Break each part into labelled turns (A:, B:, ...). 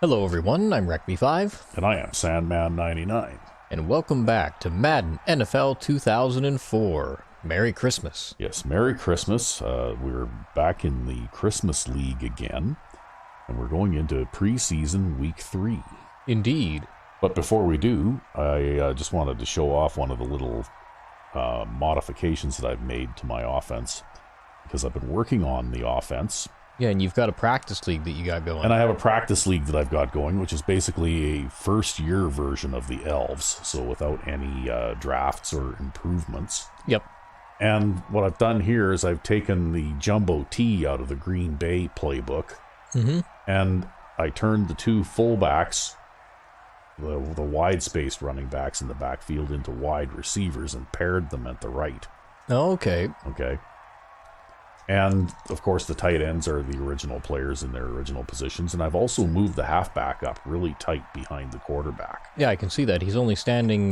A: Hello everyone, I'm RecB5,
B: And I am Sandman99.
A: and welcome back to Madden NFL 2004. Merry Christmas.
B: Yes, Merry Christmas. We're back in the Christmas League again, and we're going into preseason week 3.
A: Indeed.
B: But before we do, I just wanted to show off one of the little modifications that I've made to my offense, because I've been working on the offense.
A: Yeah, and you've got a practice league that you got going.
B: And I have a practice league that I've got going, which is basically a first-year version of the Elves, so without any drafts or improvements.
A: Yep.
B: And what I've done here is I've taken the Jumbo T out of the Green Bay playbook, and I turned the two fullbacks, the wide-spaced running backs in the backfield, into wide receivers and paired them at the right.
A: Oh, okay.
B: Okay. And, of course, the tight ends are the original players in their original positions. And I've also moved the halfback up really tight behind the quarterback.
A: Yeah, I can see that. He's only standing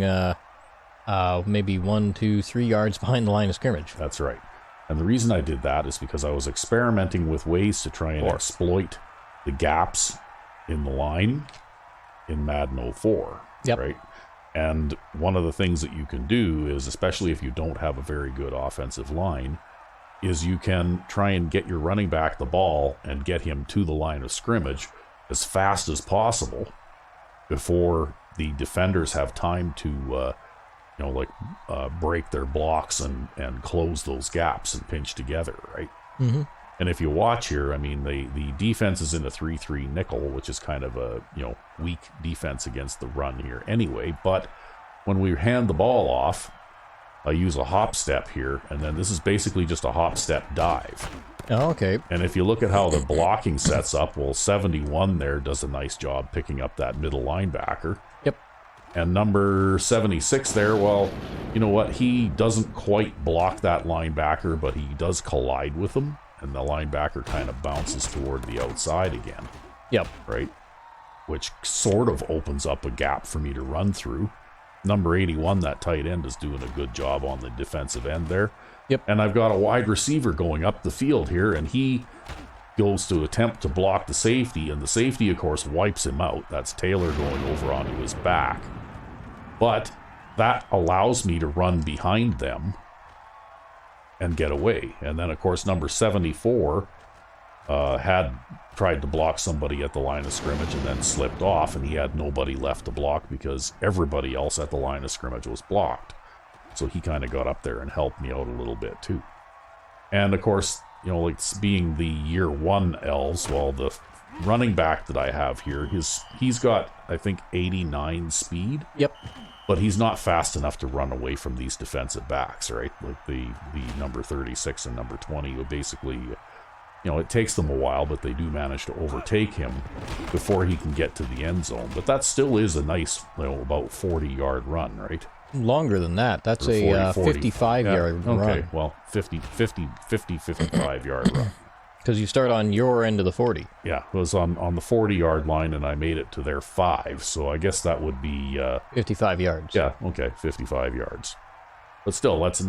A: maybe 1, 2, 3 yards behind the line of scrimmage.
B: That's right. And the reason I did that is because I was experimenting with ways to try and exploit the gaps in the line in Madden 04.
A: Yep.
B: Right? And one of the things that you can do is, especially if you don't have a very good offensive line, is you can try and get your running back the ball and get him to the line of scrimmage as fast as possible before the defenders have time to, break their blocks and close those gaps and pinch together, right?
A: Mm-hmm.
B: And if you watch here, I mean, the defense is in a 3-3 nickel, which is kind of a, weak defense against the run here anyway. But when we hand the ball off, I use a hop step here, and then this is basically just a hop step dive.
A: Oh, okay.
B: And if you look at how the blocking sets up, well, 71 there does a nice job picking up that middle linebacker.
A: Yep.
B: And number 76 there, well, you know what? He doesn't quite block that linebacker, but he does collide with him, and the linebacker kind of bounces toward the outside again.
A: Yep.
B: Right? Which sort of opens up a gap for me to run through. Number 81, that tight end, is doing a good job on the defensive end there.
A: Yep.
B: And I've got a wide receiver going up the field here, and he goes to attempt to block the safety, and the safety, of course, wipes him out. That's Taylor going over onto his back. But that allows me to run behind them and get away. And then, of course, number 74 had tried to block somebody at the line of scrimmage and then slipped off, and he had nobody left to block because everybody else at the line of scrimmage was blocked. So he kind of got up there and helped me out a little bit too. And of course, being the year 1 Elves, well, the running back that I have here, he's got, I think, 89 speed.
A: Yep.
B: But he's not fast enough to run away from these defensive backs, right? Like the number 36 and number 20, who basically, it takes them a while, but they do manage to overtake him before he can get to the end zone. But that still is a nice, about 40-yard run, right?
A: Longer than that. That's
B: Or
A: a
B: 40.
A: 55-yard run.
B: Okay, well, 55-yard run.
A: Because you start on your end of the 40.
B: Yeah, it was on the 40-yard line, and I made it to their 5, so I guess that would be
A: 55 yards.
B: Yeah, okay, 55 yards. But still, it's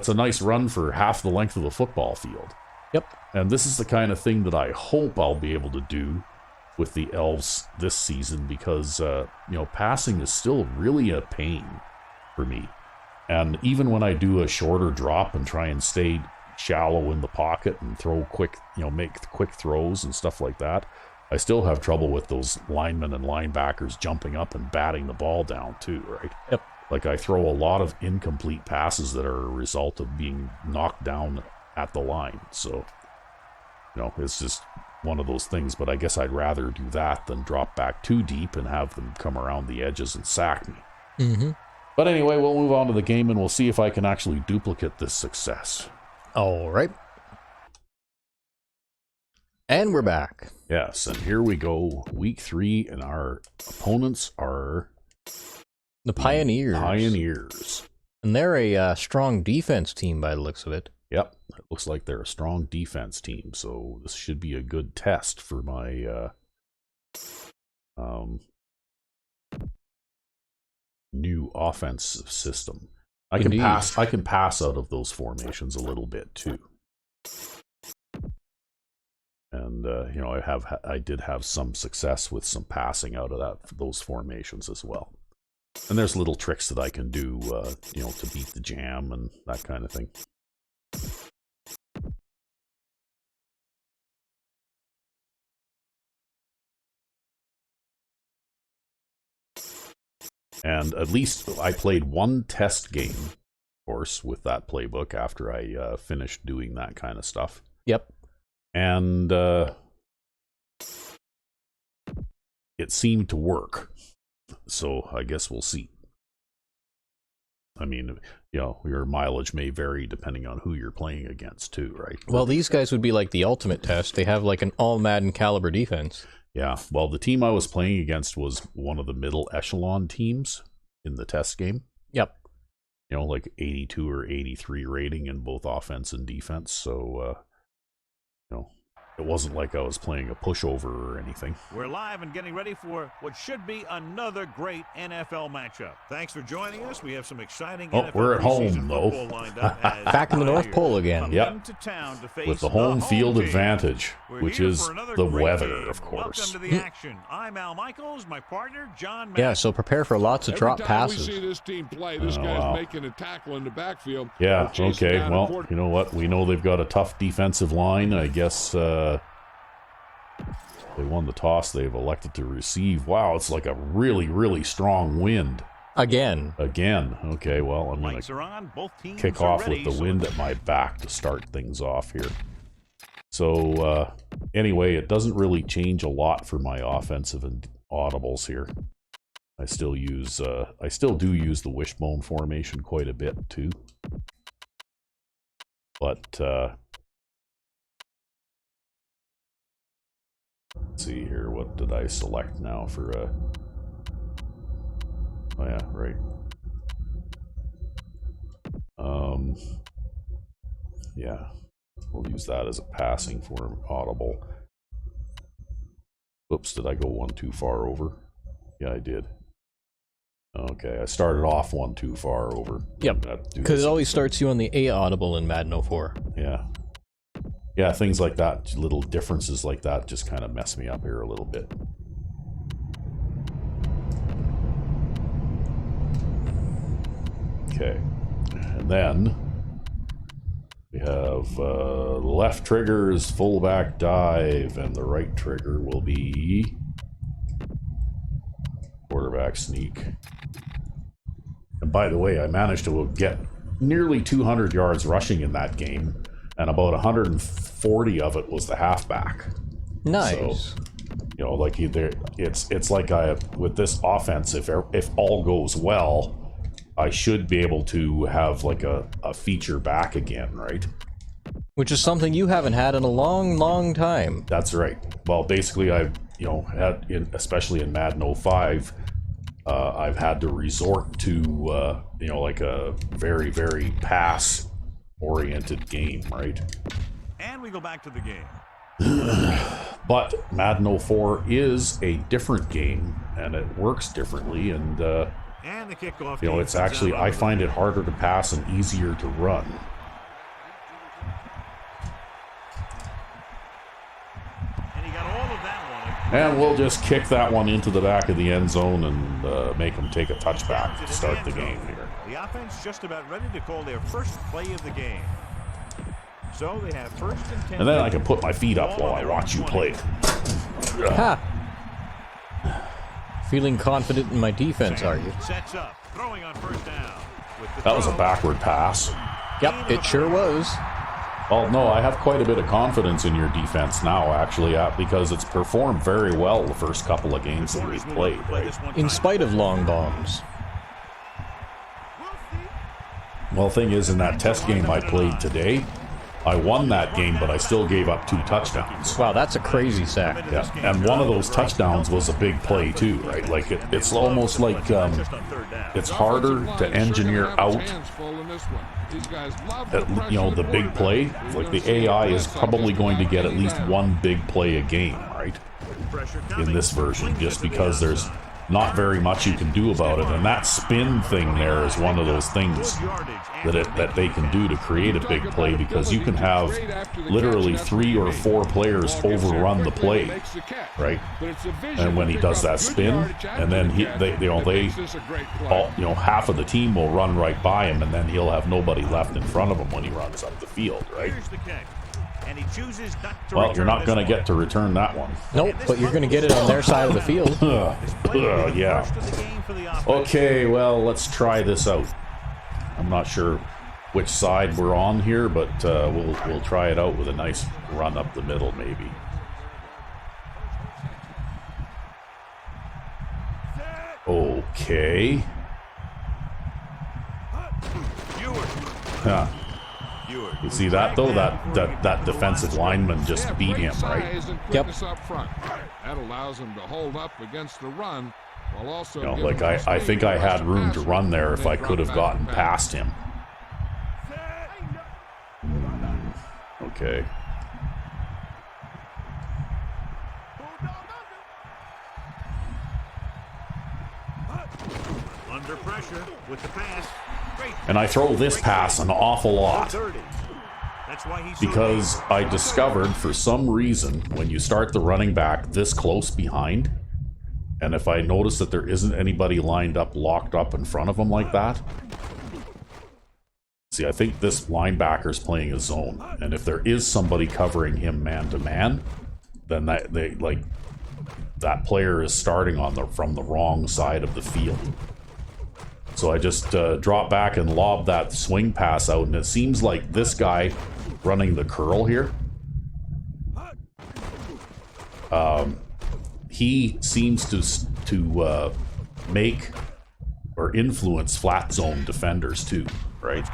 B: a nice run for half the length of the football field.
A: Yep.
B: And this is the kind of thing that I hope I'll be able to do with the Elves this season, because passing is still really a pain for me. And even when I do a shorter drop and try and stay shallow in the pocket and throw quick, make quick throws and stuff like that, I still have trouble with those linemen and linebackers jumping up and batting the ball down too, right?
A: Yep.
B: Like, I throw a lot of incomplete passes that are a result of being knocked down at the line. So, it's just one of those things. But I guess I'd rather do that than drop back too deep and have them come around the edges and sack me.
A: Mm-hmm.
B: But anyway, we'll move on to the game, and we'll see if I can actually duplicate this success.
A: All right. And we're back.
B: Yes, and here we go. Week 3, and our opponents are
A: The Pioneers.
B: Pioneers.
A: And they're a strong defense team by the looks of it.
B: Yep, it looks like they're a strong defense team, so this should be a good test for my new offensive system. I can pass out of those formations a little bit too. And you know, I did have some success with some passing out of those formations as well. And there's little tricks that I can do, you know, to beat the jam and that kind of thing. And at least I played one test game, of course, with that playbook after I finished doing that kind of stuff.
A: Yep.
B: And it seemed to work. So I guess we'll see. I mean, you know, your mileage may vary depending on who you're playing against too, right?
A: Well, these guys would be like the ultimate test. They have like an all Madden caliber defense.
B: Yeah, well, the team I was playing against was one of the middle echelon teams in the test game.
A: Yep.
B: You know, like 82 or 83 rating in both offense and defense. So, you know, it wasn't like I was playing a pushover or anything.
C: We're live and getting ready for what should be another great NFL matchup. Thanks for joining us. We have some exciting NFL
B: we're at home, though.
C: lined up as
A: Back in the North Pole again.
B: Yep.
C: to town to face
B: With the home field
C: team.
B: advantage,
C: We're
B: which
C: here
B: is
C: for another
B: the
C: great
B: weather,
C: game.
B: of course.
C: Welcome to the action. I'm Al Michaels, my partner, John Madden.
A: Yeah, so prepare for lots of drop passes.
D: We see this team play, this guy's
B: wow.
D: making a tackle in the backfield.
B: Yeah, okay. Well, you know what? We know they've got a tough defensive line. I guess they won the toss. They've elected to receive. Wow, it's like a really, really strong wind.
A: Again.
B: Okay, well, I'm going to kick off with the wind at my back to start things off here. So, anyway, it doesn't really change a lot for my offensive and audibles here. I still do use the wishbone formation quite a bit, too. But, let's see here, what did I select now for oh yeah, right. Yeah, we'll use that as a passing for audible. Oops, did I go one too far over? Yeah, I did. Okay, I started off one too far over.
A: Yep, because it always starts you on the A audible in Madden 04.
B: Yeah. Yeah, things like that, little differences like that just kind of mess me up here a little bit. Okay, and then we have the left trigger is fullback dive, and the right trigger will be quarterback sneak. And by the way, I managed to get nearly 200 yards rushing in that game, and about 140 of it was the halfback.
A: Nice.
B: So, you know, like it's like with this offense, if all goes well, I should be able to have like a feature back again, right?
A: Which is something you haven't had in a long, long time.
B: That's right. Well, basically, I've had especially in Madden 05, I've had to resort to like a very, very pass-oriented game, right?
C: And we go back to the game.
B: But Madden 04 is a different game, and it works differently, and the
C: kickoff.
B: It's actually, I find it harder to pass and easier to run.
C: And he got all of that one.
B: And we'll just kick that one into the back of the end zone and make them take a touchback to start the game here.
C: The offense just about ready to call their first play of the game. So they have first and 10.
B: And then I can put my feet up while I watch you play.
A: Ha! Feeling confident in my defense, are you?
C: Sets up, throwing on first down.
B: That was a backward pass.
A: Yep, it sure was.
B: Well, no, I have quite a bit of confidence in your defense now, actually, because it's performed very well the first couple of games that we've played, right?
A: In spite of long bombs.
B: Well, thing is, in that test game I played today, I won that game, but I still gave up 2 touchdowns.
A: Wow, that's a crazy sack.
B: Yeah, and one of those touchdowns was a big play too, right? Like it's almost like it's harder to engineer out, the big play. Like the AI is probably going to get at least one big play a game, right? In this version, just because there's not very much you can do about it. And that spin thing there is one of those things that they can do to create a big play, because you can have literally 3 or 4 players overrun the play, right? And when he does that spin, and then half of the team will run right by him, and then he'll have nobody left in front of him when he runs up the field, right?
C: And he chooses not to
B: Well, you're not going to get to return that one.
A: Nope, but you're going to get it on their side of the field.
B: Yeah. Okay, well, let's try this out. I'm not sure which side we're on here, but we'll try it out with a nice run up the middle, maybe. Okay. Huh. You see that though? That defensive lineman just beat him, right?
A: Yep.
D: That allows him to hold up against the run while also,
B: You know, like I think I had room to run there if I could have gotten past him. Okay.
C: Under pressure with the pass.
B: And I throw this pass an awful lot, because I discovered for some reason when you start the running back this close behind, and if I notice that there isn't anybody lined up, locked up in front of him like that. See, I think this linebacker's playing a zone, and if there is somebody covering him man to man, then that player is starting from the wrong side of the field. So I just drop back and lob that swing pass out, and it seems like this guy running the curl here, he seems to make or influence flat zone defenders too, right?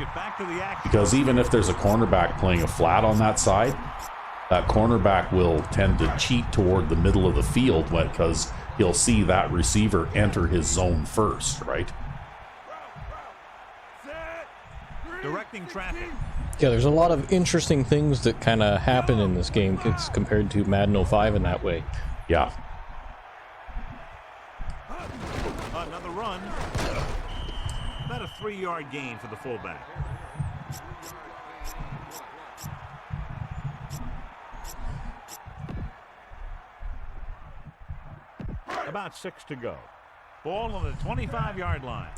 B: Because even if there's a cornerback playing a flat on that side, that cornerback will tend to cheat toward the middle of the field because he'll see that receiver enter his zone first, right?
C: Directing traffic.
A: Yeah, there's a lot of interesting things that kind of happen in this game compared to Madden 05 in that way.
B: Yeah.
C: Another run. About a 3-yard gain for the fullback. About 6 to go. Ball on the 25-yard line.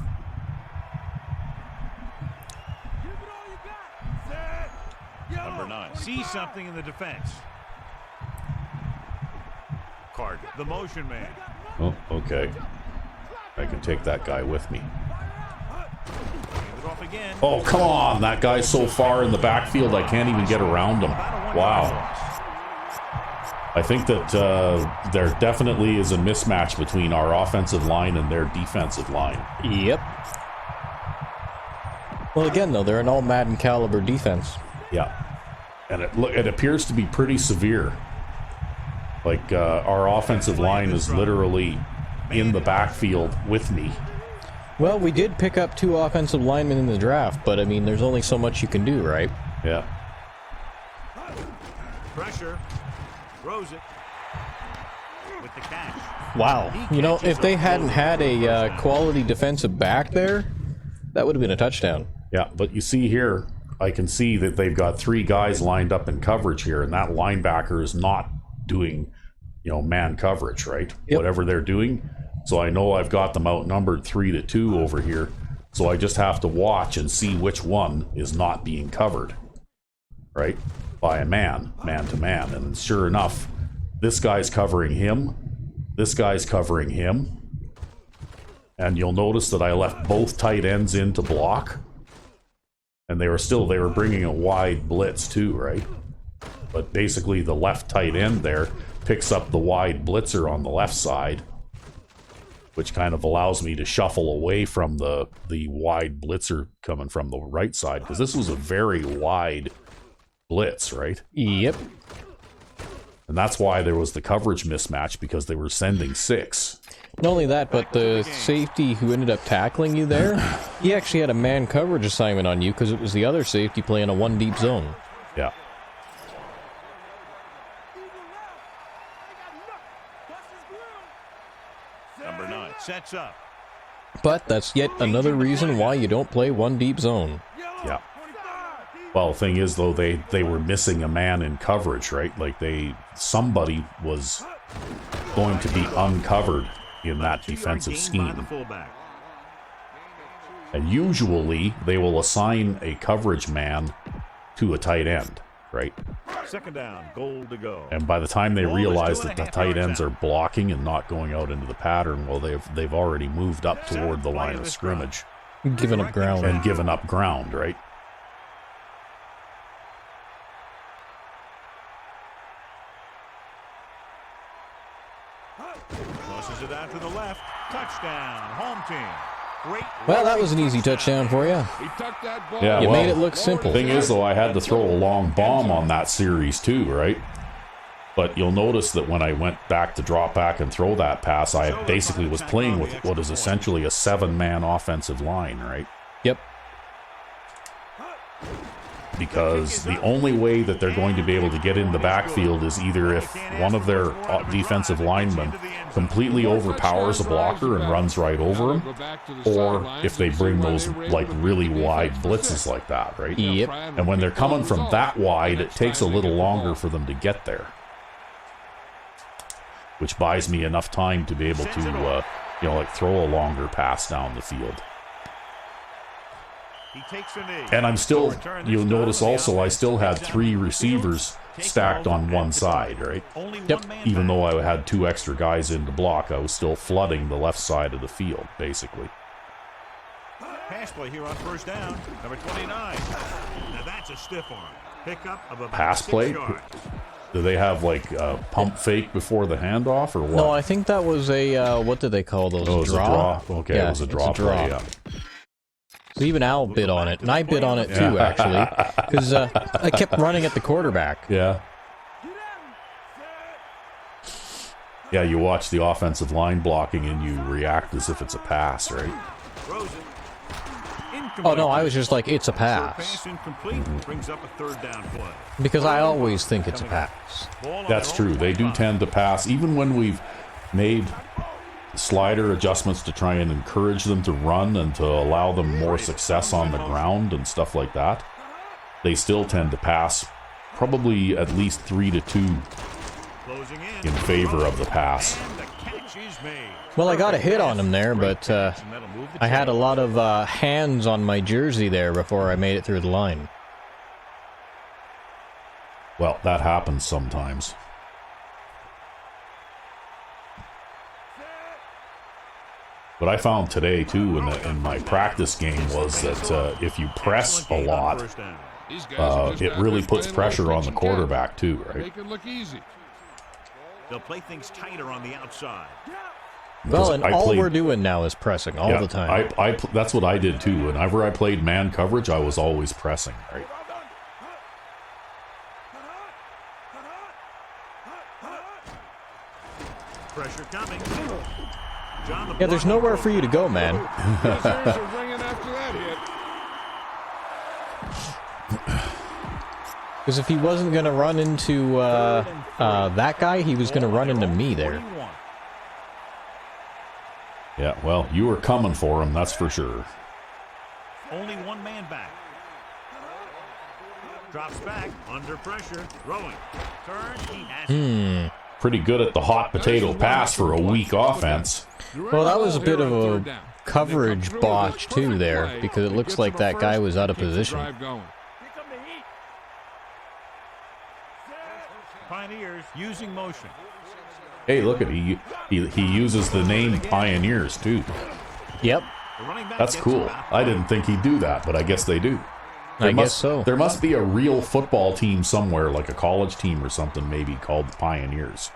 C: Number 9 sees something in the defense. Card, the motion man.
B: Oh, okay. I can take that guy with me. Oh, come on. That guy's so far in the backfield, I can't even get around him. Wow. I think that there definitely is a mismatch between our offensive line and their defensive line.
A: Yep. Well, again, though, they're an all Madden caliber defense.
B: Yeah. And it appears to be pretty severe. Like, our offensive line is literally in the backfield with me.
A: Well, we did pick up 2 offensive linemen in the draft, but, I mean, there's only so much you can do, right?
B: Yeah.
C: Pressure. Throws it. With the catch.
A: Wow. You know, if they hadn't had a quality defensive back there, that would have been a touchdown.
B: Yeah, but you see here, I can see that they've got 3 guys lined up in coverage here, and that linebacker is not doing, man coverage, right?
A: Yep.
B: Whatever they're doing. So I know I've got them outnumbered 3-2 over here. So I just have to watch and see which one is not being covered, right? By a man to man. And sure enough, this guy's covering him. This guy's covering him. And you'll notice that I left both tight ends in to block. And they were bringing a wide blitz too, right? But basically the left tight end there picks up the wide blitzer on the left side, which kind of allows me to shuffle away from the wide blitzer coming from the right side, because this was a very wide blitz, right?
A: Yep.
B: And that's why there was the coverage mismatch, because they were sending 6.
A: Not only that, but the safety who ended up tackling you there, he actually had a man coverage assignment on you because it was the other safety playing a 1 deep zone.
B: Yeah.
C: Number 9 sets up.
A: But that's yet another reason why you don't play one deep zone.
B: Yeah. Well, the thing is, though, they were missing a man in coverage, right? Like somebody was going to be uncovered in that defensive scheme. And usually they will assign a coverage man to a tight end, right?
C: Second down, goal to go.
B: And by the time they realize that the tight ends are blocking and not going out into the pattern, well, they've already moved up toward the line of scrimmage.
A: Giving up ground.
B: And given up ground, right?
C: Tosses it out to the left. Touchdown, home team. Great.
A: Well, that was an easy touchdown for you.
D: He tucked that ball.
B: Yeah,
A: You
B: well,
A: made it look simple.
B: Thing is, though, I had to throw a long bomb on that series too, right? But you'll notice that when I went back to drop back and throw that pass, I basically was playing with what is essentially a 7-man offensive line, right?
A: Yep.
B: Because the only way that they're going to be able to get in the backfield is either if one of their defensive linemen completely overpowers a blocker and runs right over him, or if they bring those like really wide blitzes like that, right?
A: Yep.
B: And when they're coming from that wide, it takes a little longer for them to get there, which buys me enough time to be able to, like throw a longer pass down the field.
C: He takes a knee.
B: And I'm still, you'll notice also, I still had 3 receivers stacked on one side, right?
A: Yep.
B: Even though I had 2 extra guys in to block, I was still flooding the left side of the field, basically.
C: Pass play here on first down. Number 29. Now that's a stiff arm. Pickup of about
B: Pass
C: 6
B: play?
C: yards.
B: Do they have like a pump fake before the handoff or what?
A: No, I think that was a, what do they call those?
B: Oh, it was a draw? Okay,
A: Yeah,
B: it was a
A: it's
B: draw play, yeah.
A: So even Al bid on it, and I bid on it too, actually, because I kept running at the quarterback.
B: Yeah. Yeah, you watch the offensive line blocking and you react as if it's a pass, right?
A: Oh, no, I was just like, it's a pass.
C: Pass incomplete. Brings up a third down play.
A: Because I always think it's a pass.
B: That's true. They do tend to pass, even when we've made slider adjustments to try and encourage them to run and to allow them more success on the ground and stuff like that. They still tend to pass, probably at least 3-2 in favor of the pass.
A: Well, I got a hit on him there, but I had a lot of hands on my jersey there before I made it through the line.
B: Well, that happens sometimes. What I found today, too, in my practice game was that if you press a lot, it really puts pressure on the quarterback, too, right?
D: Make it look easy.
C: They'll play things tighter on the outside.
A: Well, and all we're doing now is pressing all the time.
B: That's what I did, too. Whenever I played man coverage, I was always pressing, right?
C: Pressure coming.
A: Yeah, there's nowhere for you to go, man. Because if he wasn't going to run into that guy, he was going to run into me there.
B: Yeah, well, you were coming for him, that's for sure.
C: Only one man back. Drops back, under pressure, throwing. Turn, he has
B: Pretty good at the hot potato pass for a weak offense.
A: Well, that was a bit of a coverage botch, too, there, because it looks like that guy was out of position.
C: Pioneers using motion.
B: Hey, look at he uses the name Pioneers, too.
A: Yep.
B: That's cool. I didn't think he'd do that, but I guess they do.
A: I guess so.
B: There must be a real football team somewhere, like a college team or something, maybe, called the Pioneers.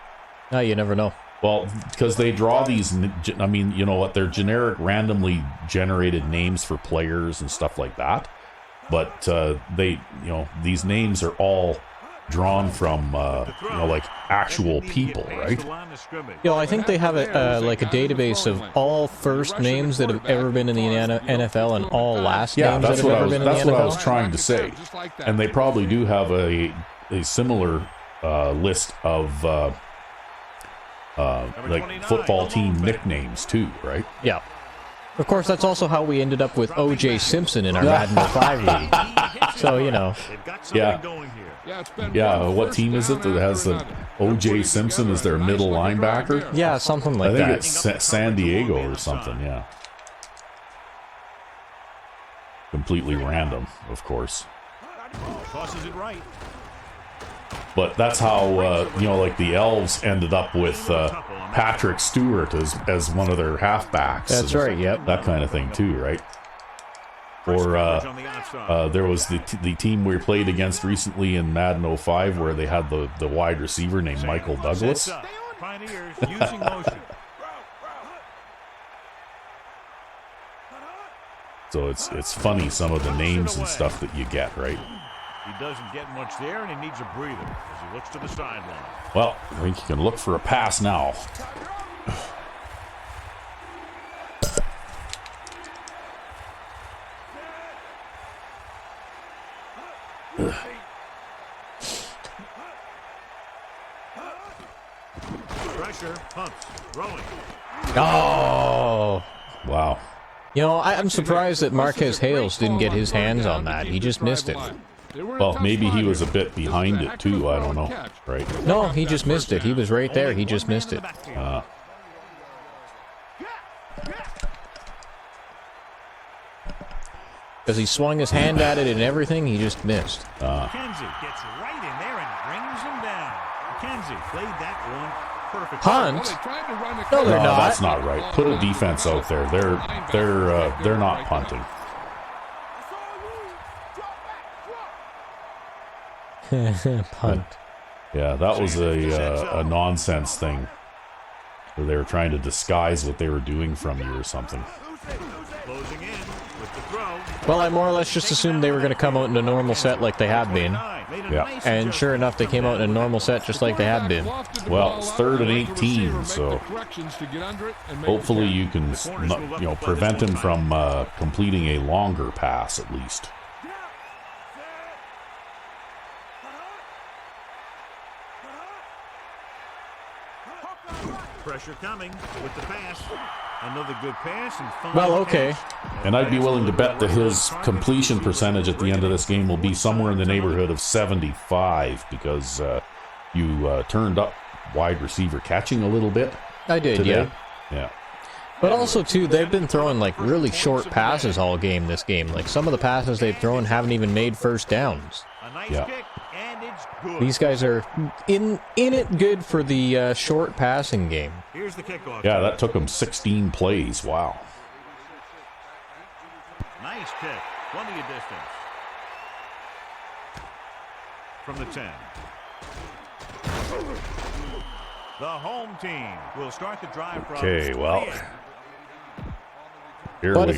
A: No, you never know.
B: Well, because they draw these, I mean, you know what, they're generic, randomly generated names for players and stuff like that. But these names are all drawn from, like actual people, right?
A: I think they have a database of all first names that have ever been in the NFL and all last names that have ever been in the NFL.
B: That's what I was trying to say. And they probably do have a similar list of like football team nicknames too, right?
A: Yeah. Of course, that's also how we ended up with O.J. Simpson in our Madden 05 league. So, you know.
B: Yeah. Yeah, what team is it that has the O.J. Simpson as their middle linebacker?
A: Yeah, something like
B: I think
A: that.
B: it's San Diego or something, yeah. Completely random, of course.
C: Tosses it right.
B: But that's how, like the Elves ended up with Patrick Stewart as one of their halfbacks.
A: That's right, yep.
B: That kind of thing too, right? Or there was the team we played against recently in Madden 05 where they had the wide receiver named Michael Douglas.
C: Pioneers using motion.
B: So it's funny some of the names and stuff that you get, right?
C: He doesn't get much there, and he needs a breather as he looks to the sideline.
B: Well, I think you can look for a pass now.
C: Pressure, pumps, throwing.
A: Oh!
B: Wow.
A: You know, I'm surprised that Marquez Hales didn't get his hands on that. He just missed it.
B: Well, maybe he was a bit behind it too. I don't know. Right?
A: No, he just missed it. He was right there. He just missed it. Because he swung his hand at it and everything, he just missed.
C: McKenzie gets right in there and brings him down. McKenzie played that one perfectly.
A: Punt? No, they're
B: No,
A: not.
B: that's not right. Put a defense out there. They're not punting.
A: Punt.
B: Yeah, that was a nonsense thing where they were trying to disguise what they were doing from you or something.
C: Closing in with the throw.
A: Well, I more or less just assumed they were going to come out in a normal set like they have been.
B: Yeah.
A: And sure enough, they came out in a normal set just like they have been.
B: Well, it's 3rd and 18, so hopefully you can, prevent him from completing a longer pass at least.
C: Pressure coming with the pass. Another good pass. And
A: well, okay.
B: And I'd be willing to bet that his completion percentage at the end of this game will be somewhere in the neighborhood of 75 because you turned up wide receiver catching a little bit.
A: I did,
B: today.
A: Yeah. But also, too, they've been throwing, like, really short passes all game this game. Like, some of the passes they've thrown haven't even made first downs.
C: A nice kick, and it's good.
A: These guys are in it good for the short passing game.
C: Here's the kickoff.
B: Yeah, that took them 16 plays. Wow.
C: Nice kick. Plenty of distance. From the 10. The home team will start the drive from...
B: Okay, well...
A: But if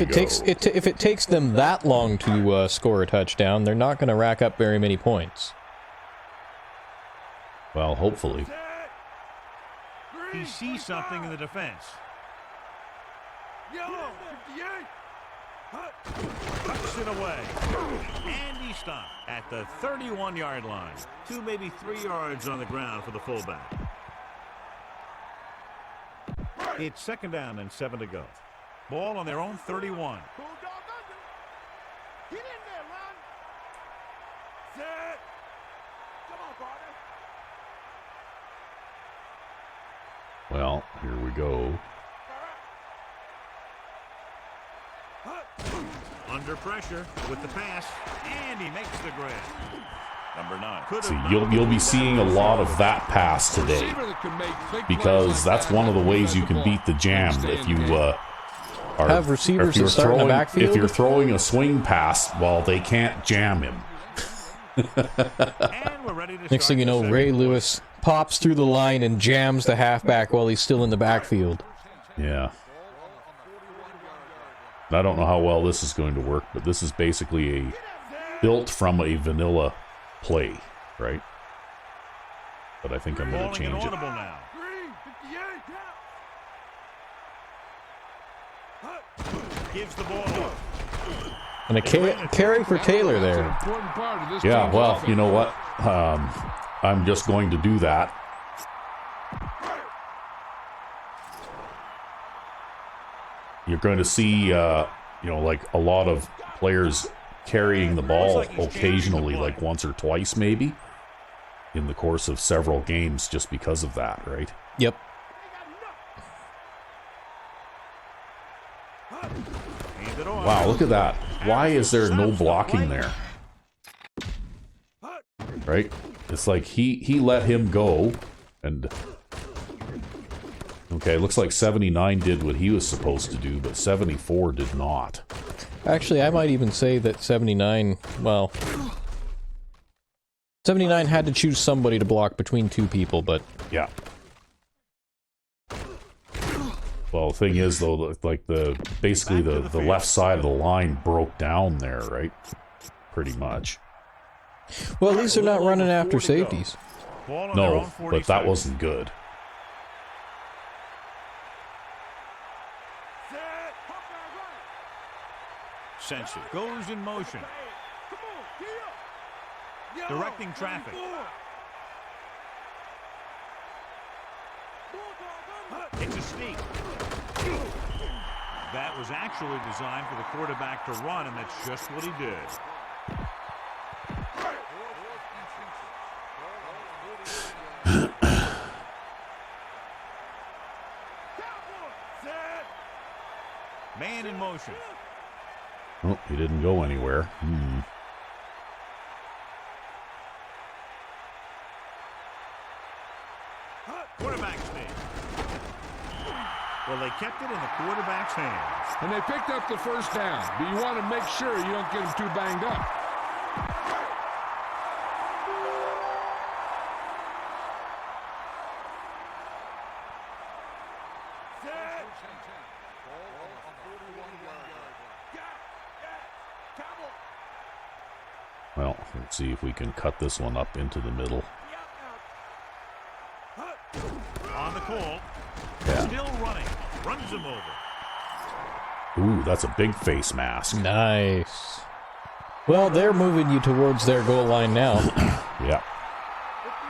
A: it takes them that long to score a touchdown, they're not going to rack up very many points.
B: Well, hopefully.
C: He sees something in the defense. Cuts it away. And he stopped at the 31-yard line. 2, maybe 3 yards on the ground for the fullback. It's 2nd down and 7 to go. Ball on their own 31. Get in there, Ron. Set. Come on, partner.
B: Well, here we go.
C: Under pressure with the pass, and he makes the grab. Number 9.
B: See, you'll be seeing a lot of that pass today because that's one of the ways you can beat the jam. If you
A: have receivers that start in the backfield.
B: If you're throwing a swing pass, well, they can't jam him.
A: Next thing you know, Ray Lewis pops through the line and jams the halfback while he's still in the backfield.
B: Yeah. I don't know how well this is going to work, but this is basically built from a vanilla play, right? But I think I'm going to change it.
C: Gives the ball.
A: And a carry for Taylor there.
B: Yeah, well, you know what? I'm just going to do that. you're going to see, you know, like a lot of players carrying the ball occasionally, like once or twice maybe, in the course of several games just because of that, right?
A: Yep.
B: Wow, look at that. Why is there no blocking there? Right? It's like he let him go, and... Okay, looks like 79 did what he was supposed to do, but 74 did not.
A: Actually, I might even say that 79, well... 79 had to choose somebody to block between two people, but...
B: Yeah. Well, the thing is, though, like basically the left side of the line broke down there, right? Pretty much.
A: Well, at least they're not running after safeties.
B: No, but that wasn't good.
C: Sensor goes in motion. Directing traffic. It's a sneak. That was actually designed for the quarterback to run, and that's just what he did. Man in motion.
B: Oh, he didn't go anywhere.
C: Quarterback sneak. Well, they kept it in the quarterback's hands.
D: And they picked up the first down, but you want to make sure you don't get them too banged up.
B: Well, let's see if we can cut this one up into the middle.
C: On the call.
B: Yeah.
C: Still running. Runs him over.
B: Ooh, that's a big face mask.
A: Nice. Well, they're moving you towards their goal line now.
B: Yeah.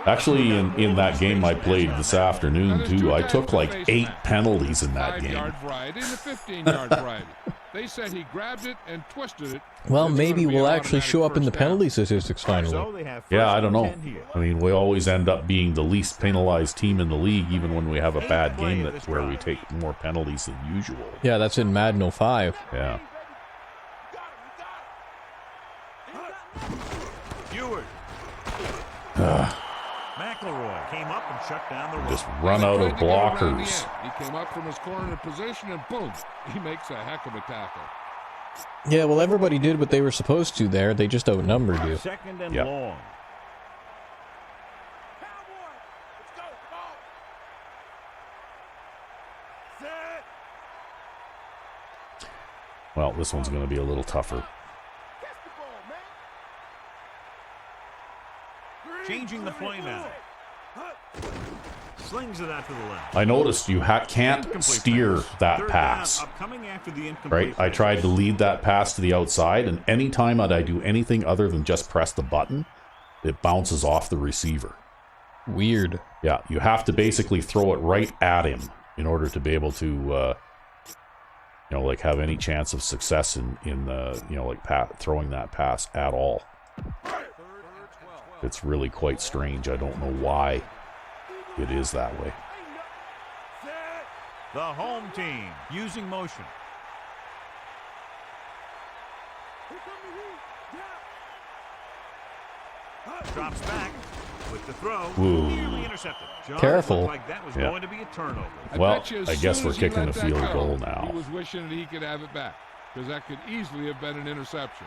B: Actually, in that game I played this afternoon, too, I took like 8 penalties in that game.
D: 5-yard variety and a 15-yard variety. They said he grabbed it and twisted it.
A: Well, maybe we'll actually show up in the penalty statistics finally.
B: Yeah, I don't know. I mean, we always end up being the least penalized team in the league, even when we have a bad game that's where we take more penalties than usual.
A: Yeah, that's in Madden 05.
B: Yeah.
C: McElroy came up and shut down the run.
B: Just run out of blockers.
D: He came up from his corner position and boom, he makes a heck of a tackle.
A: Yeah, well, everybody did what they were supposed to there. They just outnumbered you.
C: Second and
B: Yep.
C: long.
B: Well, this one's going to be a little tougher.
C: Changing the play now. Slings it out to the left.
B: I noticed you can't steer that pass, right? I tried to lead that pass to the outside, and anytime that I do anything other than just press the button, it bounces off the receiver.
A: Weird.
B: Yeah, you have to basically throw it right at him in order to be able to, you know, like have any chance of success in you know, like throwing that pass at all. It's really quite strange. I don't know why it is that way.
C: The home team using motion. Drops back with the throw. Nearly intercepted.
A: Careful.
C: Like that was going to be a turnover.
B: Well, I guess we're kicking a field goal now.
D: He was wishing that he could have it back, because that could easily have been an interception.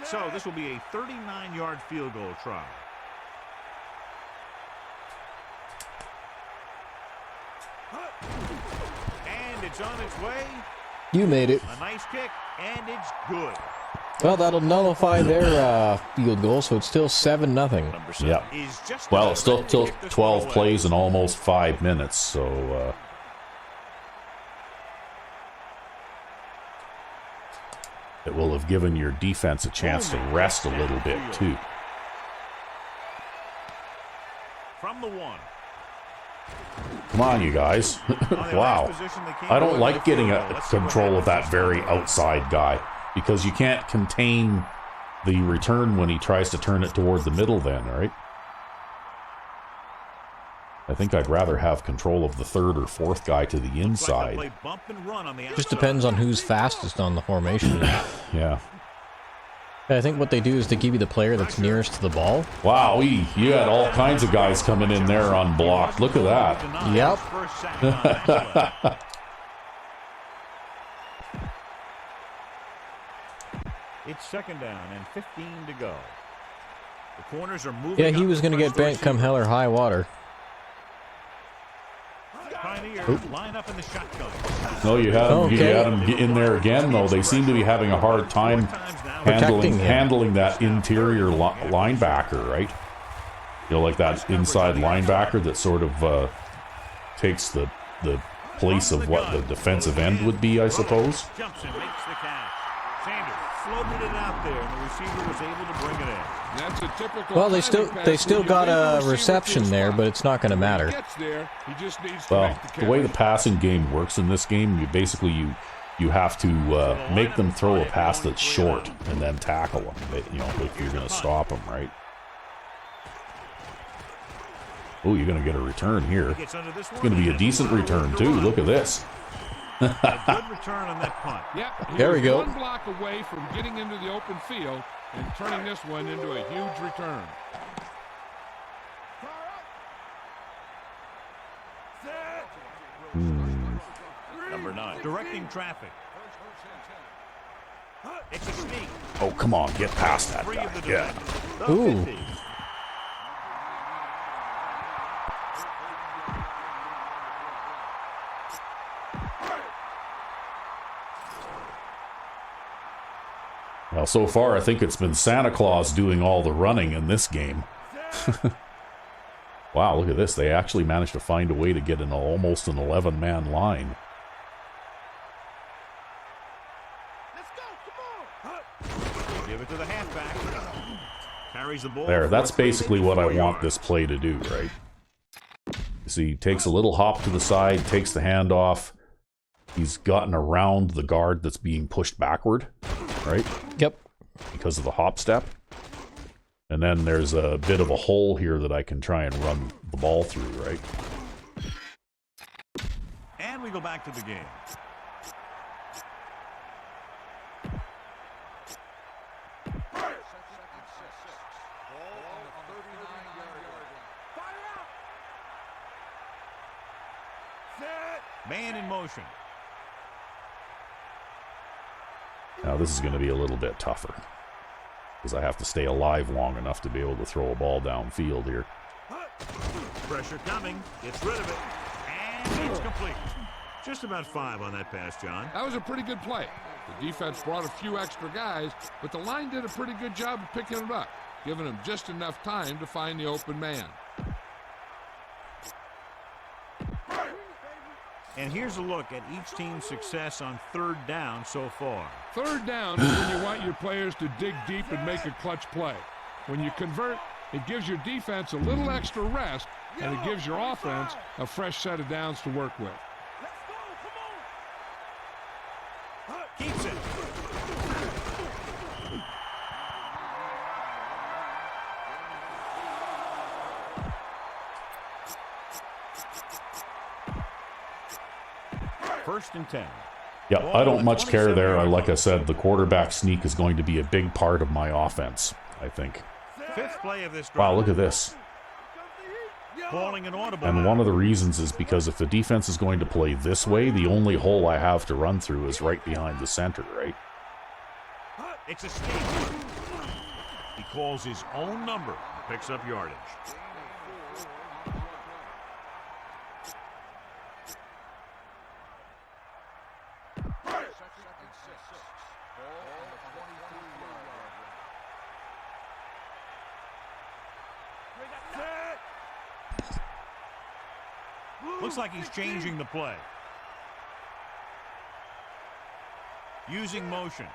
C: So this will be a 39-yard field goal try. And it's on its way.
A: You made it.
C: A nice kick, and it's good.
A: Well, that'll nullify their field goal, so it's still 7-0.
B: Yeah. Well, it's still 12 plays in almost 5 minutes, so... it will have given your defense a chance to rest a little bit, too.
C: From the 1.
B: Come on, you guys. Wow. I don't like getting control of that very outside guy because you can't contain the return when he tries to turn it toward the middle then, right? I think I'd rather have control of the third or fourth guy to the inside.
A: Just depends on who's fastest on the formation.
B: Yeah.
A: I think what they do is they give you the player that's nearest to the ball.
B: Wow, you had all kinds of guys coming in there unblocked. Look at that.
A: Yep.
C: It's second down and 15 to go. The corners are moving.
A: Yeah, he was going to get bent come hell or high water.
C: Line up in the shotgun.
B: No, you had him in there again, though. They seem to be having a hard time handling that interior linebacker, right? You know, like that inside linebacker that sort of takes the place of what the defensive end would be, I suppose.
C: Jumps and makes the catch. Sanders floated it out there, and the receiver was able to bring it in.
D: That's a typical.
A: Well, they still got a reception there, but it's not going to matter.
B: Well, the way the passing game works in this game, you have to make them throw a pass that's short and then tackle them. You know, if you're going to stop them, right? Oh, you're going to get a return here. It's going to be a decent return too. Look at this.
C: A good return on that punt.
D: Yep,
A: there we go.
D: One block away from getting into the open field and turning this one into a huge return.
C: Number 9, directing traffic. It's a sneak.
B: Oh, come on, get past that guy. Yeah.
A: Ooh.
B: Well, so far, I think it's been Santa Claus doing all the running in this game. Wow, look at this. They actually managed to find a way to get almost an 11-man line.
C: Let's go, come on. Give it to the halfback. Carries the ball.
B: There, that's basically what I want this play to do, right? You see, he takes a little hop to the side, takes the handoff. He's gotten around the guard that's being pushed backward, right?
A: Yep.
B: Because of the hop step. And then there's a bit of a hole here that I can try and run the ball through, right?
C: And we go back to the game. Man in motion.
B: Now this is going to be a little bit tougher because I have to stay alive long enough to be able to throw a ball downfield here.
C: Pressure coming. Gets rid of it. And it's complete. Just about 5 on that pass, John.
D: That was a pretty good play. The defense brought a few extra guys, but the line did a pretty good job of picking it up, giving them just enough time to find the open man.
C: And here's a look at each team's success on third down so far.
D: Third down is when you want your players to dig deep and make a clutch play. When you convert, it gives your defense a little extra rest, and it gives your offense a fresh set of downs to work with.
C: Let's go, come on. Keeps it. First and 10.
B: Yeah, I don't much care there. Like I said, the quarterback sneak is going to be a big part of my offense, I think.
C: Fifth play of this drive.
B: Wow, look at this.
C: Calling an audible.
B: And one of the reasons is because if the defense is going to play this way, the only hole I have to run through is right behind the center, right?
C: It's a sneak. He calls his own number, picks up yardage. Looks like he's changing the play. Using motion.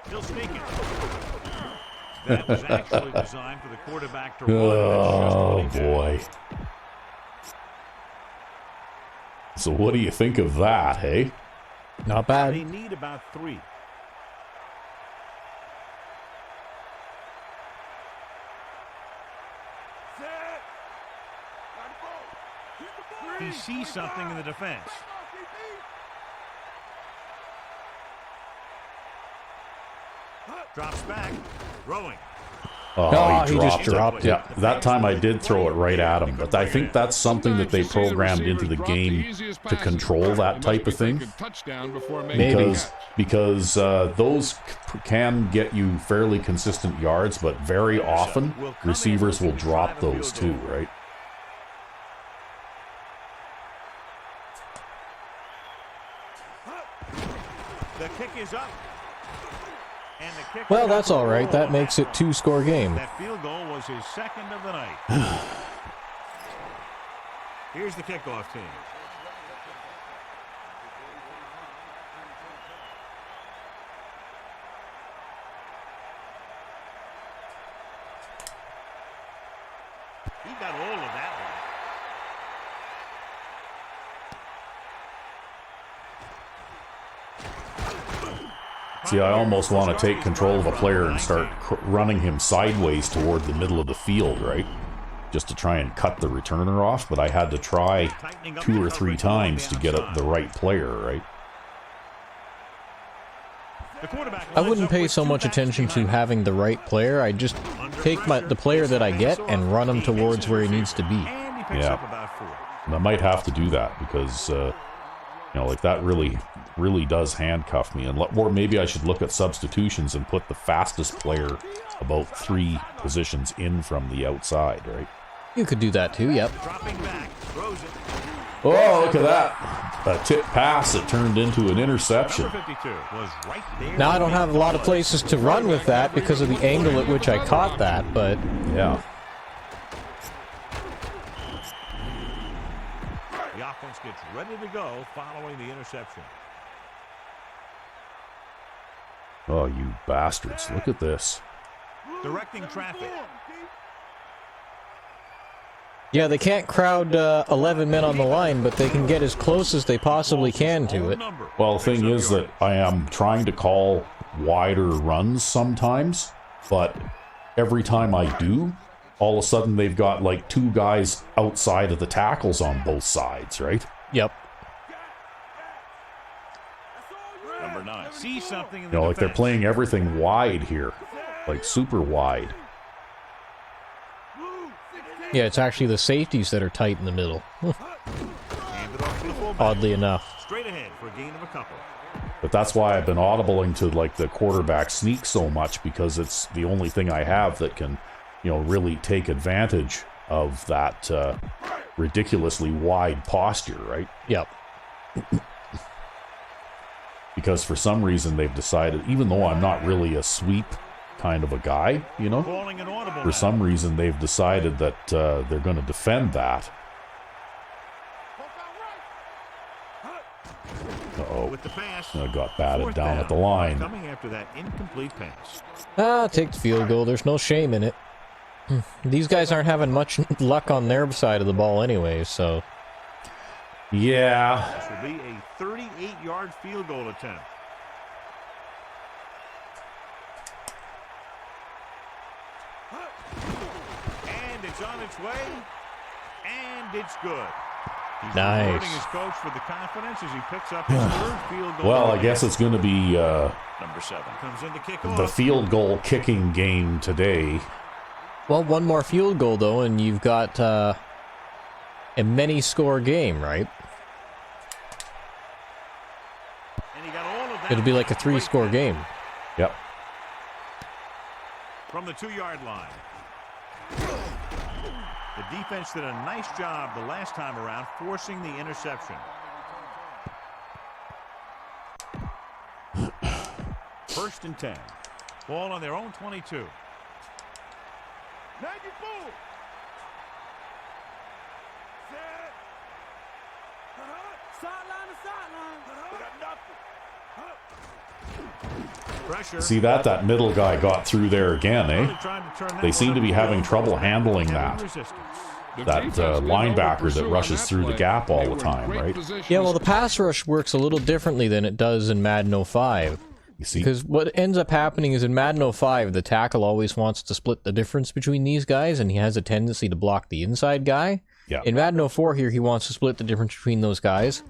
C: He'll sneak it. That was actually designed for the quarterback to run.
B: Oh, boy. So what do you think of that, hey?
A: Not
C: They
A: bad.
C: need about 3. He sees something in the defense. Drops back, throwing.
A: Oh, he just
B: it.
A: dropped it.
B: Yeah, that time I did throw it right at him, but I think that's something that they programmed into the game to control that type of thing.
A: Maybe.
B: Because those can get you fairly consistent yards, but very often receivers will drop those too, right?
C: The kick is up. And the kick
A: Well, that's all right. That makes it 2-score game.
C: That field goal was his second of the night. Here's the kickoff team. He got all of that one.
B: See, I almost want to take control of a player and start running him sideways toward the middle of the field, right? Just to try and cut the returner off, but I had to try 2 or 3 times to get the right player, right?
A: I wouldn't pay so much attention to having the right player. I just take the player that I get and run him towards where he needs to be.
B: Yeah. And I might have to do that because, you know, like that really does handcuff me. Or maybe I should look at substitutions and put the fastest player about 3 positions in from the outside, right?
A: You could do that too, yep.
C: Dropping back, throws it.
B: Oh, look at that. A tip pass that turned into an interception.
C: Number 52 was right there.
A: Now, I don't have a lot of places to run with that because of the angle at which I caught that, but...
B: Yeah.
C: The offense gets ready to go following the interception.
B: Oh, you bastards. Look at this.
C: Directing traffic.
A: Yeah, they can't crowd 11 men on the line, but they can get as close as they possibly can to it.
B: Well, the thing is that I am trying to call wider runs sometimes, but every time I do, all of a sudden they've got like 2 guys outside of the tackles on both sides, right?
A: Yep.
C: Number 9. See something in
B: You know, like they're playing everything wide here, like super wide.
A: Yeah, it's actually the safeties that are tight in the middle. Oddly enough.
C: Straight ahead for a gain of a couple.
B: But that's why I've been audibling to like the quarterback sneak so much, because it's the only thing I have that can, you know, really take advantage of that ridiculously wide posture, right?
A: Yep.
B: Because for some reason they've decided, even though I'm not really a sweep kind of a guy, you know,
C: Calling an audible
B: for
C: now.
B: some reason they've decided that they're going to defend that. Uh-oh.
C: With the pass.
B: I got batted
C: Fourth
B: down
C: down.
B: at the line.
C: Coming after that incomplete pass.
A: Take the field goal. There's no shame in it. These guys aren't having much luck on their side of the ball anyway, so...
B: Yeah.
C: This will be a 38-yard field goal attempt. And it's on its way. And it's good. He's
A: Nice.
C: rewarding his coach for the confidence as he picks up his 3rd field goal.
B: Well, I guess it's going to be
C: Number 7 comes in to kick
B: the
C: off.
B: field goal kicking game today.
A: Well, one more field goal, though, and you've got a many-score game, right?
C: And he got all of that.
A: It'll be like a 3-score game.
B: Yep.
C: From the 2-yard line. The defense did a nice job the last time around forcing the interception. First and 10. Ball on their own 22. Pressure.
B: See that middle guy got through there again, eh? They seem to be having trouble handling that linebacker that rushes through the gap all the time, right?
A: Yeah, well, the pass rush works a little differently than it does in Madden 05.
B: You see?
A: Because what ends up happening is in Madden 05, the tackle always wants to split the difference between these guys, and he has a tendency to block the inside guy.
B: Yeah.
A: In Madden 04 here, he wants to split the difference between those guys,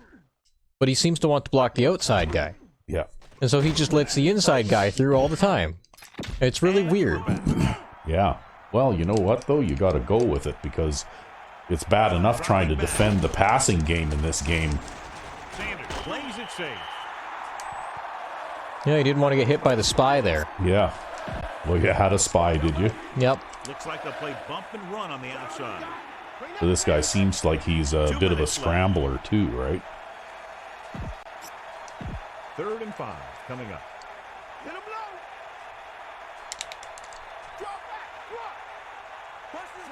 A: but he seems to want to block the outside guy.
B: Yeah.
A: And so he just lets the inside guy through all the time. It's really weird.
B: Yeah. Well, you know what, though? You got to go with it, because it's bad enough trying to defend the passing game in this game.
C: Sanders plays it safe.
A: Yeah, he didn't want to get hit by the spy there.
B: Yeah. Well, you had a spy, did you?
A: Yep.
C: Looks like they'll play bump and run on the outside.
B: So this guy seems like he's a bit of a scrambler, too, right?
C: 3rd and 5 coming up.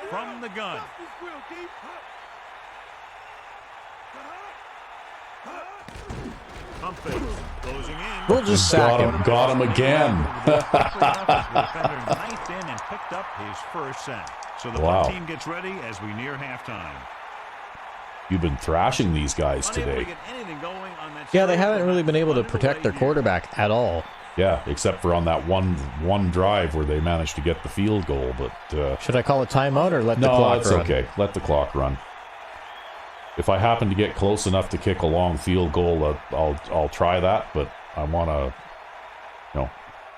C: From the gun. Pump fake. Closing in.
A: We'll just sack him.
B: Got him again.
C: Knifed in and picked up his first sack. So the
B: Wow.
C: team gets ready as we near halftime.
B: You've been thrashing these guys
C: Unable to
B: today.
C: get anything going on that
A: Yeah, they
C: side.
A: haven't really been able to protect their quarterback at all.
B: Yeah, except for on that one drive where they managed to get the field goal, but
A: Should I call a timeout or let the
B: no,
A: clock
B: it's
A: run?
B: okay. Let the clock run. If I happen to get close enough to kick a long field goal, I'll try that. But I want to,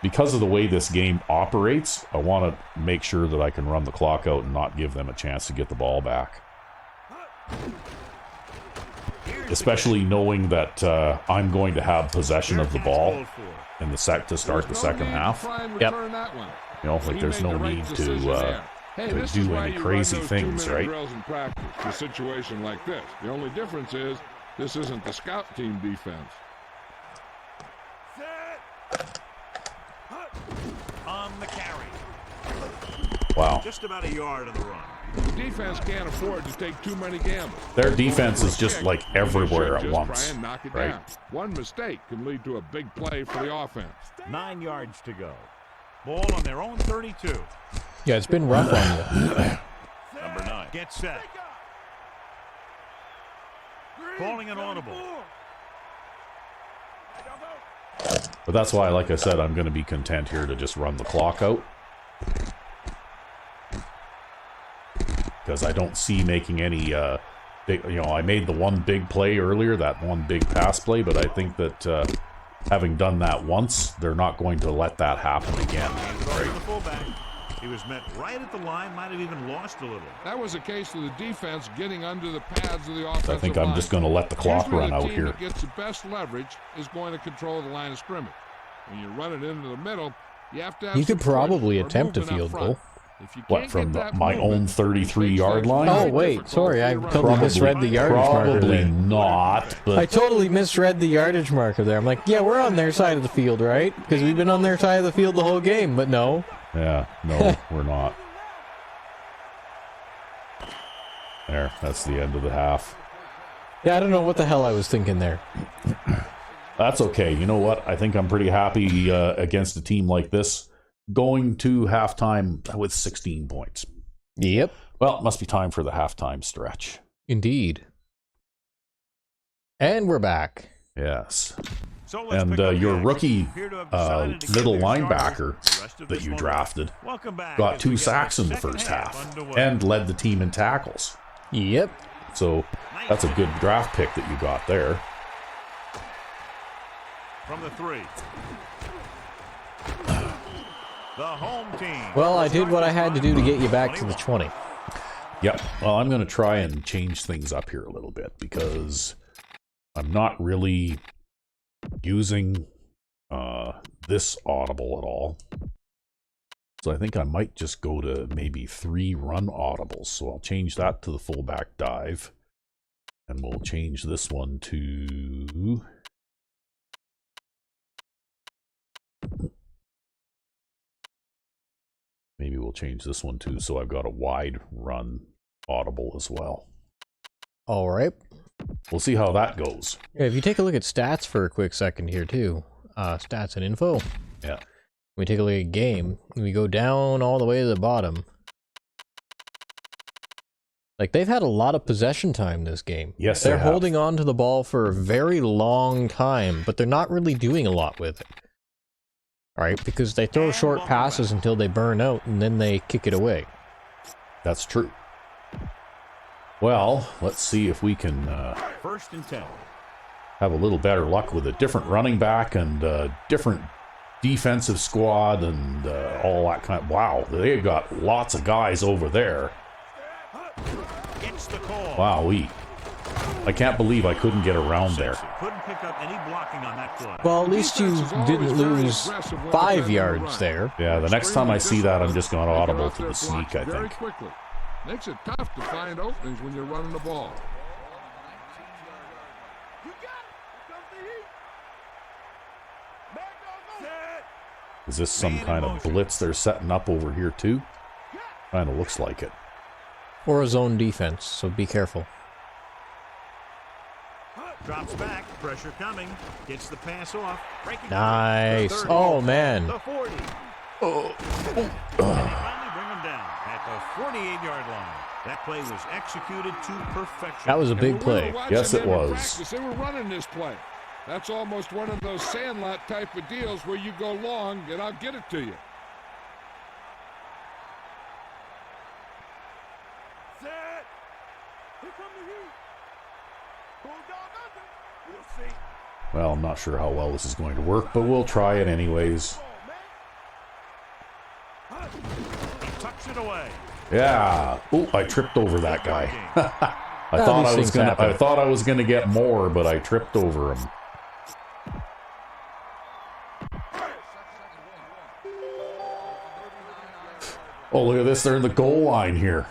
B: because of the way this game operates, I want to make sure that I can run the clock out and not give them a chance to get the ball back. Especially knowing that I'm going to have possession of the ball in the to start the second half.
A: Yep.
B: Like there's no need to do any crazy things, right?
D: A situation like this. The only difference is this isn't the scout team defense.
C: On the carry.
B: Wow.
C: Just about a yard on the run.
D: The defense can't afford to take too many gambles.
B: Their defense is just like everywhere at
D: Just
B: once,
D: try and knock it
B: right?
D: down. One mistake can lead to a big play for the offense.
C: 9 yards to go. Ball on their own 32.
A: Yeah, it's been rough on you.
C: Number 9. Get set. Calling an audible.
B: But that's why, like I said, I'm going to be content here to just run the clock out. Because I don't see making any big, I made the one big play earlier, that one big pass play, but I think that having done that once, they're not going to let that happen again.
C: Right. The fullback. He was met right at the line, might have even lost a little.
D: That was a case of the defense getting under the pads of the offensive
B: I think I'm just going to let the clock
D: Usually
B: run
D: the
B: out
D: team
B: here.
D: that gets the best leverage is going to control the line of scrimmage. When you run it into the middle, you have to have
A: You
D: some
A: could probably
D: push or
A: attempt a
D: movement up
A: field
D: front.
A: goal.
D: If you
B: What,
D: can't
B: from
D: get that
B: my own
D: movement,
B: 33-yard line?
A: Oh, wait, sorry, I totally misread the yardage marker
B: Probably
A: there.
B: not, but
A: I totally misread the yardage marker there. I'm like, yeah, we're on their side of the field, right? Because we've been on their side of the field the whole game, but no.
B: yeah, no, we're not. There, that's the end of the half.
A: Yeah, I don't know what the hell I was thinking there.
B: That's okay. You know what? I think I'm pretty happy against a team like this going to halftime with 16 points.
A: Yep.
B: Well, it must be time for the halftime stretch.
A: Indeed. And we're back.
B: Yes.
C: So let's
B: And
C: pick up the
B: your
C: action.
B: rookie
C: Appear to have decided to give
B: middle
C: their starters
B: linebacker
C: the rest of
B: that
C: this
B: you
C: one.
B: drafted
C: Welcome back
B: got
C: as we
B: 2
C: get
B: sacks in the
C: second
B: first half
C: underway.
B: and led the team in tackles.
A: Yep.
B: So that's a good draft pick that you got there.
C: From the 3. The home team.
A: Well, I did what I had to do to get you back to the 20.
B: Yep. Well, I'm going to try and change things up here a little bit because I'm not really using this audible at all. So I think I might just go to maybe 3 run audibles. So I'll change that to the fullback dive. And we'll change this one to... Maybe we'll change this one too, so I've got a wide run audible as well.
A: All right.
B: we'll see how that goes.
A: Yeah, if you take a look at stats for a quick second here too, stats and info.
B: Yeah.
A: We take a look at game, and we go down all the way to the bottom. Like, they've had a lot of possession time this game.
B: Yes,
A: they're
B: they have.
A: holding on to the ball for a very long time, but they're not really doing a lot with it. Alright, because they throw short passes until they burn out, and then they kick it away.
B: That's true. Well, let's see if we can
C: 1st and 10.
B: have a little better luck with a different running back and different defensive squad and all that kind of... Wow, they've got lots of guys over there.
C: Gets the call.
B: Wow, I can't believe I couldn't get around there.
C: Couldn't pick up any blocking on that play.
A: Well, at least you didn't lose 5 yards there.
B: Yeah, the next time I see that, I'm just going to audible to the sneak, I
D: Very
B: think.
D: quickly. Makes it tough to find openings when you're running the ball.
B: Is this some kind of blitz they're setting up over here too? Kind of looks like it.
A: Or a zone defense, so be careful.
C: Drops back, pressure coming, gets the pass off.
A: Nice. Oh, man.
C: The 40. They finally bring him down at the 48-yard line. That play was executed to perfection.
A: That was a big
D: And when we
A: play.
D: were watching
B: Yes, it
D: them in
B: was.
D: practice, they were running this play. That's almost one of those sandlot type of deals where you go long and I'll get it to you.
B: Well, I'm not sure how well this is going to work, but we'll try it anyways.
C: He tucks it away.
B: Yeah. Oh, I tripped over that guy. I
A: These
B: thought
A: things happen.
B: I thought I was gonna get more, but I tripped over him. Oh, look at this. They're in the goal line here.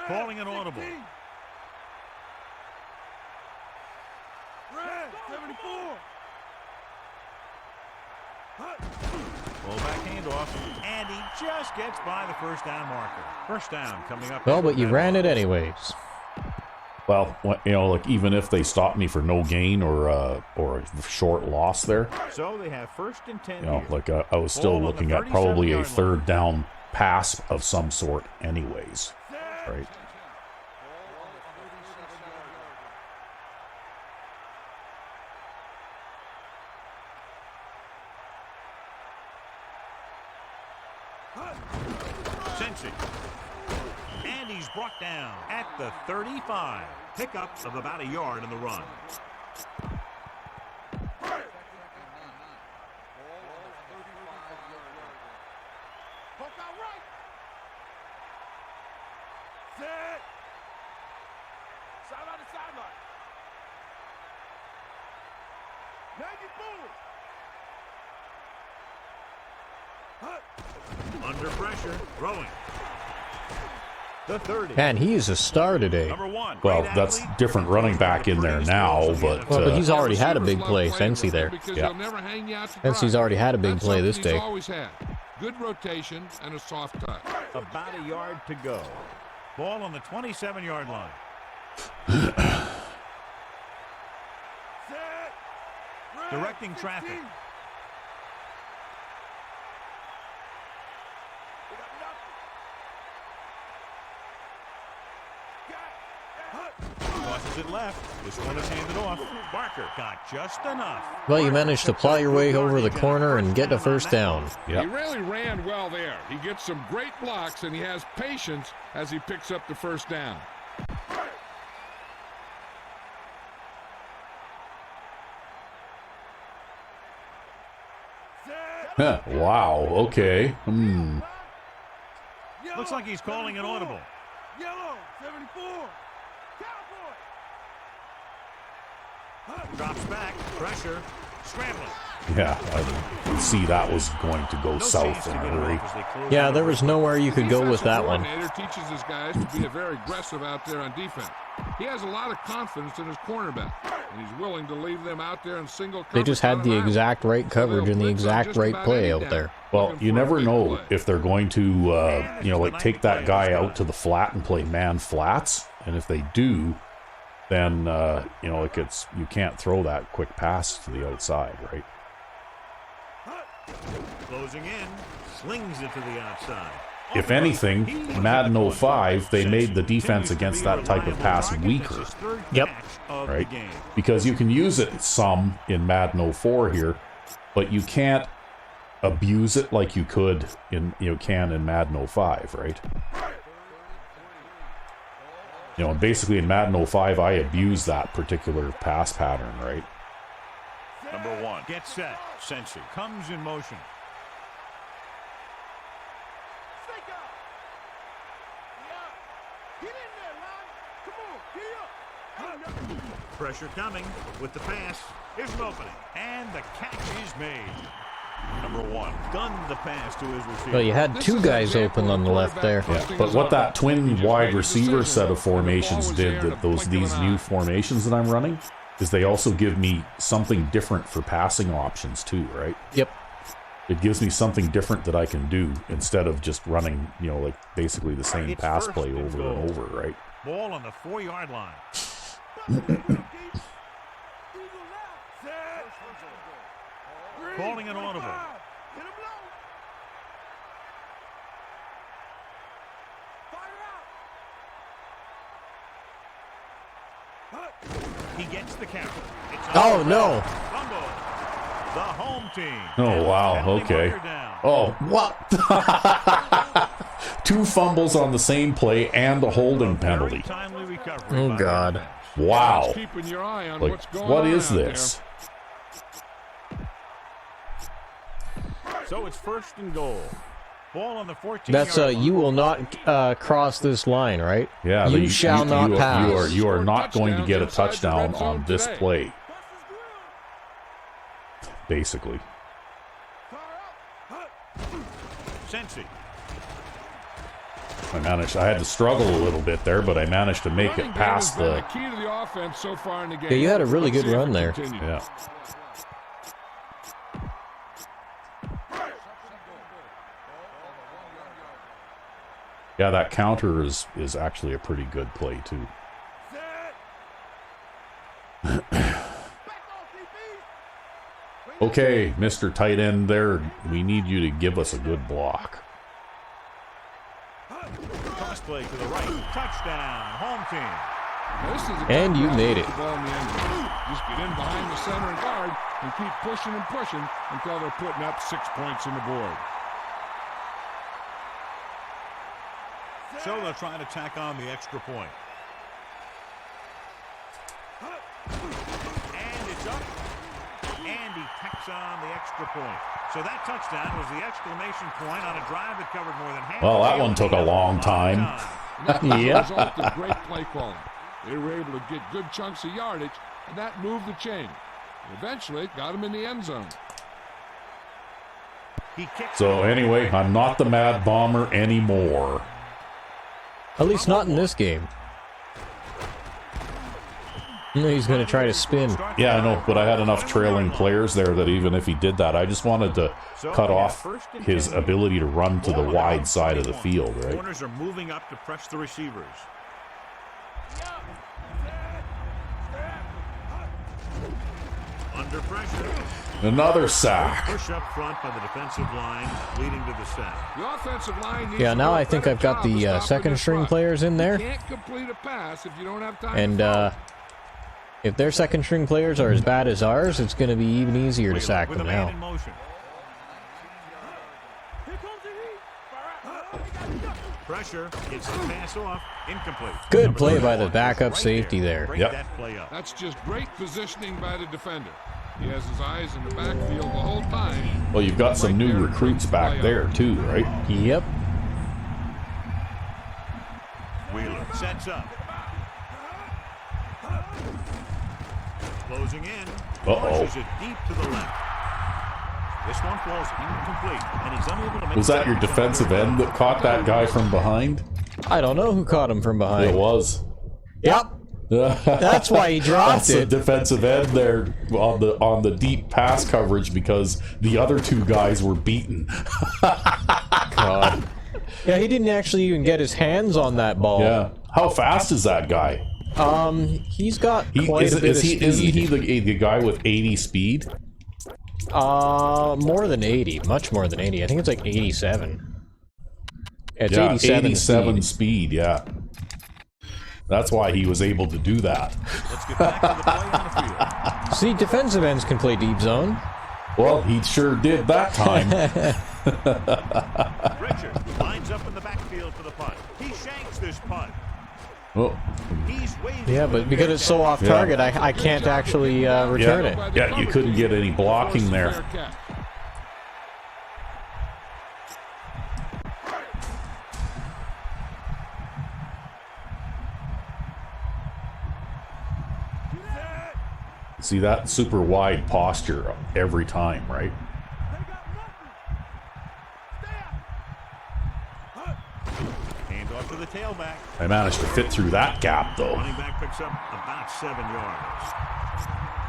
C: Calling an audible. Fullback handoff, and he just gets by the first down marker. First down coming up.
A: Well, but you ran it anyways.
B: Well, you know, like even if they stop me for no gain or a short loss there,
C: So they have 1st and 10
B: you know,
C: here.
B: like I was still
C: Ball on the
B: looking at probably a
C: 37-yard
B: third
C: line.
B: down pass of some sort anyways, right?
C: Cincy. And he's brought down at the 35. Pickup of about a yard in the run. Under pressure, throwing. The 30.
A: Man, he is a star today.
C: Number 1.
B: Well,
C: great
B: that's
C: athlete.
B: different running back in there now, but
A: Well, but he's already had a big play, Sensi there.
B: Yeah.
A: Sensi's already had a big
D: That's
A: play this
D: something
A: day.
D: he's always had. Good rotation and a soft touch.
C: About a yard to go. Ball on the 27-yard line. Directing traffic. Tosses it left. This one is handed off. Barker got just enough.
A: Well, you managed to plow your way over the corner and get a first down.
B: yeah.
D: He really ran well there. He gets some great blocks and he has patience as he picks up the first down.
B: Wow. Okay.
C: Looks like he's calling an audible.
E: Yellow, 74. Cowboy.
C: Drops back. Pressure. Scrambling.
B: Yeah, I could see that was going to go south in a hurry.
A: Yeah, there was nowhere you could go with that one.
D: The defensive coordinator teaches his guys to be very aggressive out there on defense. He has a lot of confidence in his cornerback, and he's willing to leave them out there in single coverage.
A: They just had the exact right coverage and the exact right play out there.
B: Well, you never know if they're going to, you know, like take that guy out to the flat and play man flats, and if they do, then you know, like you can't throw that quick pass to the outside, right?
C: Closing in, slings it to the outside.
B: If anything, Madden 05, they made the defense against that type of pass weaker.
A: Yep.
B: Right? Because you can use it some in Madden 04 here, but you can't abuse it like you could in in Madden 05, right? You know, and basically in Madden 05, I abused that particular pass pattern, right?
C: Number 1. Get set. Sensi comes in motion. Pressure coming with the pass. Here's an opening. And the catch is made. Number 1. Gunned the pass to his receiver.
A: Well, you had two guys open on the left there.
B: Yeah, but what that twin wide receiver set of formations did, these new formations that I'm running, is they also give me something different for passing options too, right?
A: Yep.
B: It gives me something different that I can do instead of just running, you know, like basically the same pass play over and over, right?
C: Ball on the 4-yard line. Calling an audible. He gets the count.
A: Oh, no.
C: Fumble. The home team.
B: Oh, wow. Okay. Oh, what? 2 fumbles on the same play and a holding penalty.
A: Oh, God.
B: Wow.
D: Keeping your eye on
B: Like,
D: what's going
B: what
D: on
B: is
D: out
B: this?
C: So it's 1st and goal. Ball on the 14.
A: That's you will not cross this line, right?
B: Yeah,
A: you shall not pass.
B: You are not going to get a touchdown on this play. Basically.
C: Sensi.
B: I had to struggle a little bit there, but I managed to make it past the.
D: Key to the offense so far in the game.
A: Yeah, you had a really good run there.
B: Yeah. Yeah, that counter is actually a pretty good play too. Okay, Mr. Tight End there, we need you to give us a good block.
C: Cross play to the right. Touchdown. Home team.
A: And you made it.
D: Just get in behind the center and guard and keep pushing and pushing until they're putting up 6 points on the board.
C: So they're trying to tack on the extra point. And it's up. And he tacks on the extra point. So that touchdown was the exclamation point on a drive that covered more than half.
B: Well, that one took a long time.
A: Yeah.
D: Result of great play calling. They were able to get good chunks of yardage, and that moved the chain. Eventually, got him in the end zone.
B: So anyway, I'm not the Mad Bomber anymore.
A: At least not in this game. He's going to try to spin.
B: Yeah, I know, but I had enough trailing players there that even if he did that, I just wanted to cut off his ability to run to the wide side of the field, right?
C: Corners are moving up to press the receivers. Under pressure.
B: Another sack.
C: Push up front by the defensive line, leading to the sack.
D: The offensive line needs
A: Yeah, now I think I've got the second string players in there.
D: Can't complete a pass if you don't have time.
A: And if their second string players are as bad as ours, it's going to be even easier to sack them now.
C: Pressure gets the pass off, incomplete.
A: Good play by the backup safety there.
B: Yep.
D: That's just great positioning by the defender. He has his eyes in the backfield the whole time.
B: Well, you've got some new recruits back there too, right?
A: Yep.
C: Wheeler sets up. Closing in. Launches it deep to the left. This one falls incomplete, and he's unable to make.
B: Was that your defensive end that caught that guy from behind?
A: I don't know who caught him from behind.
B: It was.
A: Yep. That's why he dropped
B: That's
A: it.
B: the defensive end there on the deep pass coverage because the other two guys were beaten.
A: God. Yeah, he didn't actually even get his hands on that ball.
B: Yeah. How fast is that guy?
A: He's got quite a bit of speed.
B: Isn't he the guy with 80 speed?
A: More than 80. Much more than 80. I think it's like 87. It's
B: Yeah,
A: 87
B: speed, yeah. That's why he was able to do that.
C: Let's get back to the play on the field.
A: See, defensive ends can play deep zone.
B: Well, he sure did that time.
C: Richard lines up in the backfield for the punt. He shanks this punt.
B: Oh.
C: He's waiting.
A: Yeah, but because it's so off target, I can't actually return it.
B: Yeah, you couldn't get any blocking there. See that super wide posture every time, right?
C: Hand off to the tailback.
B: I managed to fit through that gap though.
C: Running back picks up about 7 yards.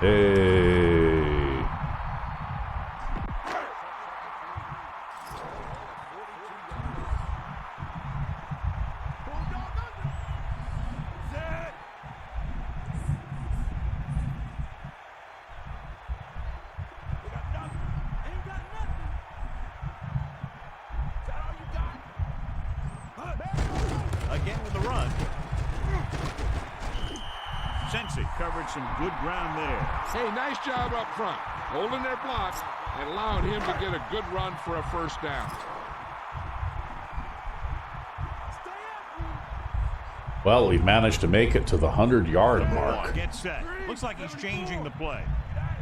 B: Hey.
C: Again with the run. Sensi covered some good ground there.
D: Hey, nice job up front, holding their block and allowing him to get a good run for a first down.
B: Well, we've managed to make it to the 100-yard mark.
C: Get set. Looks like he's changing the play.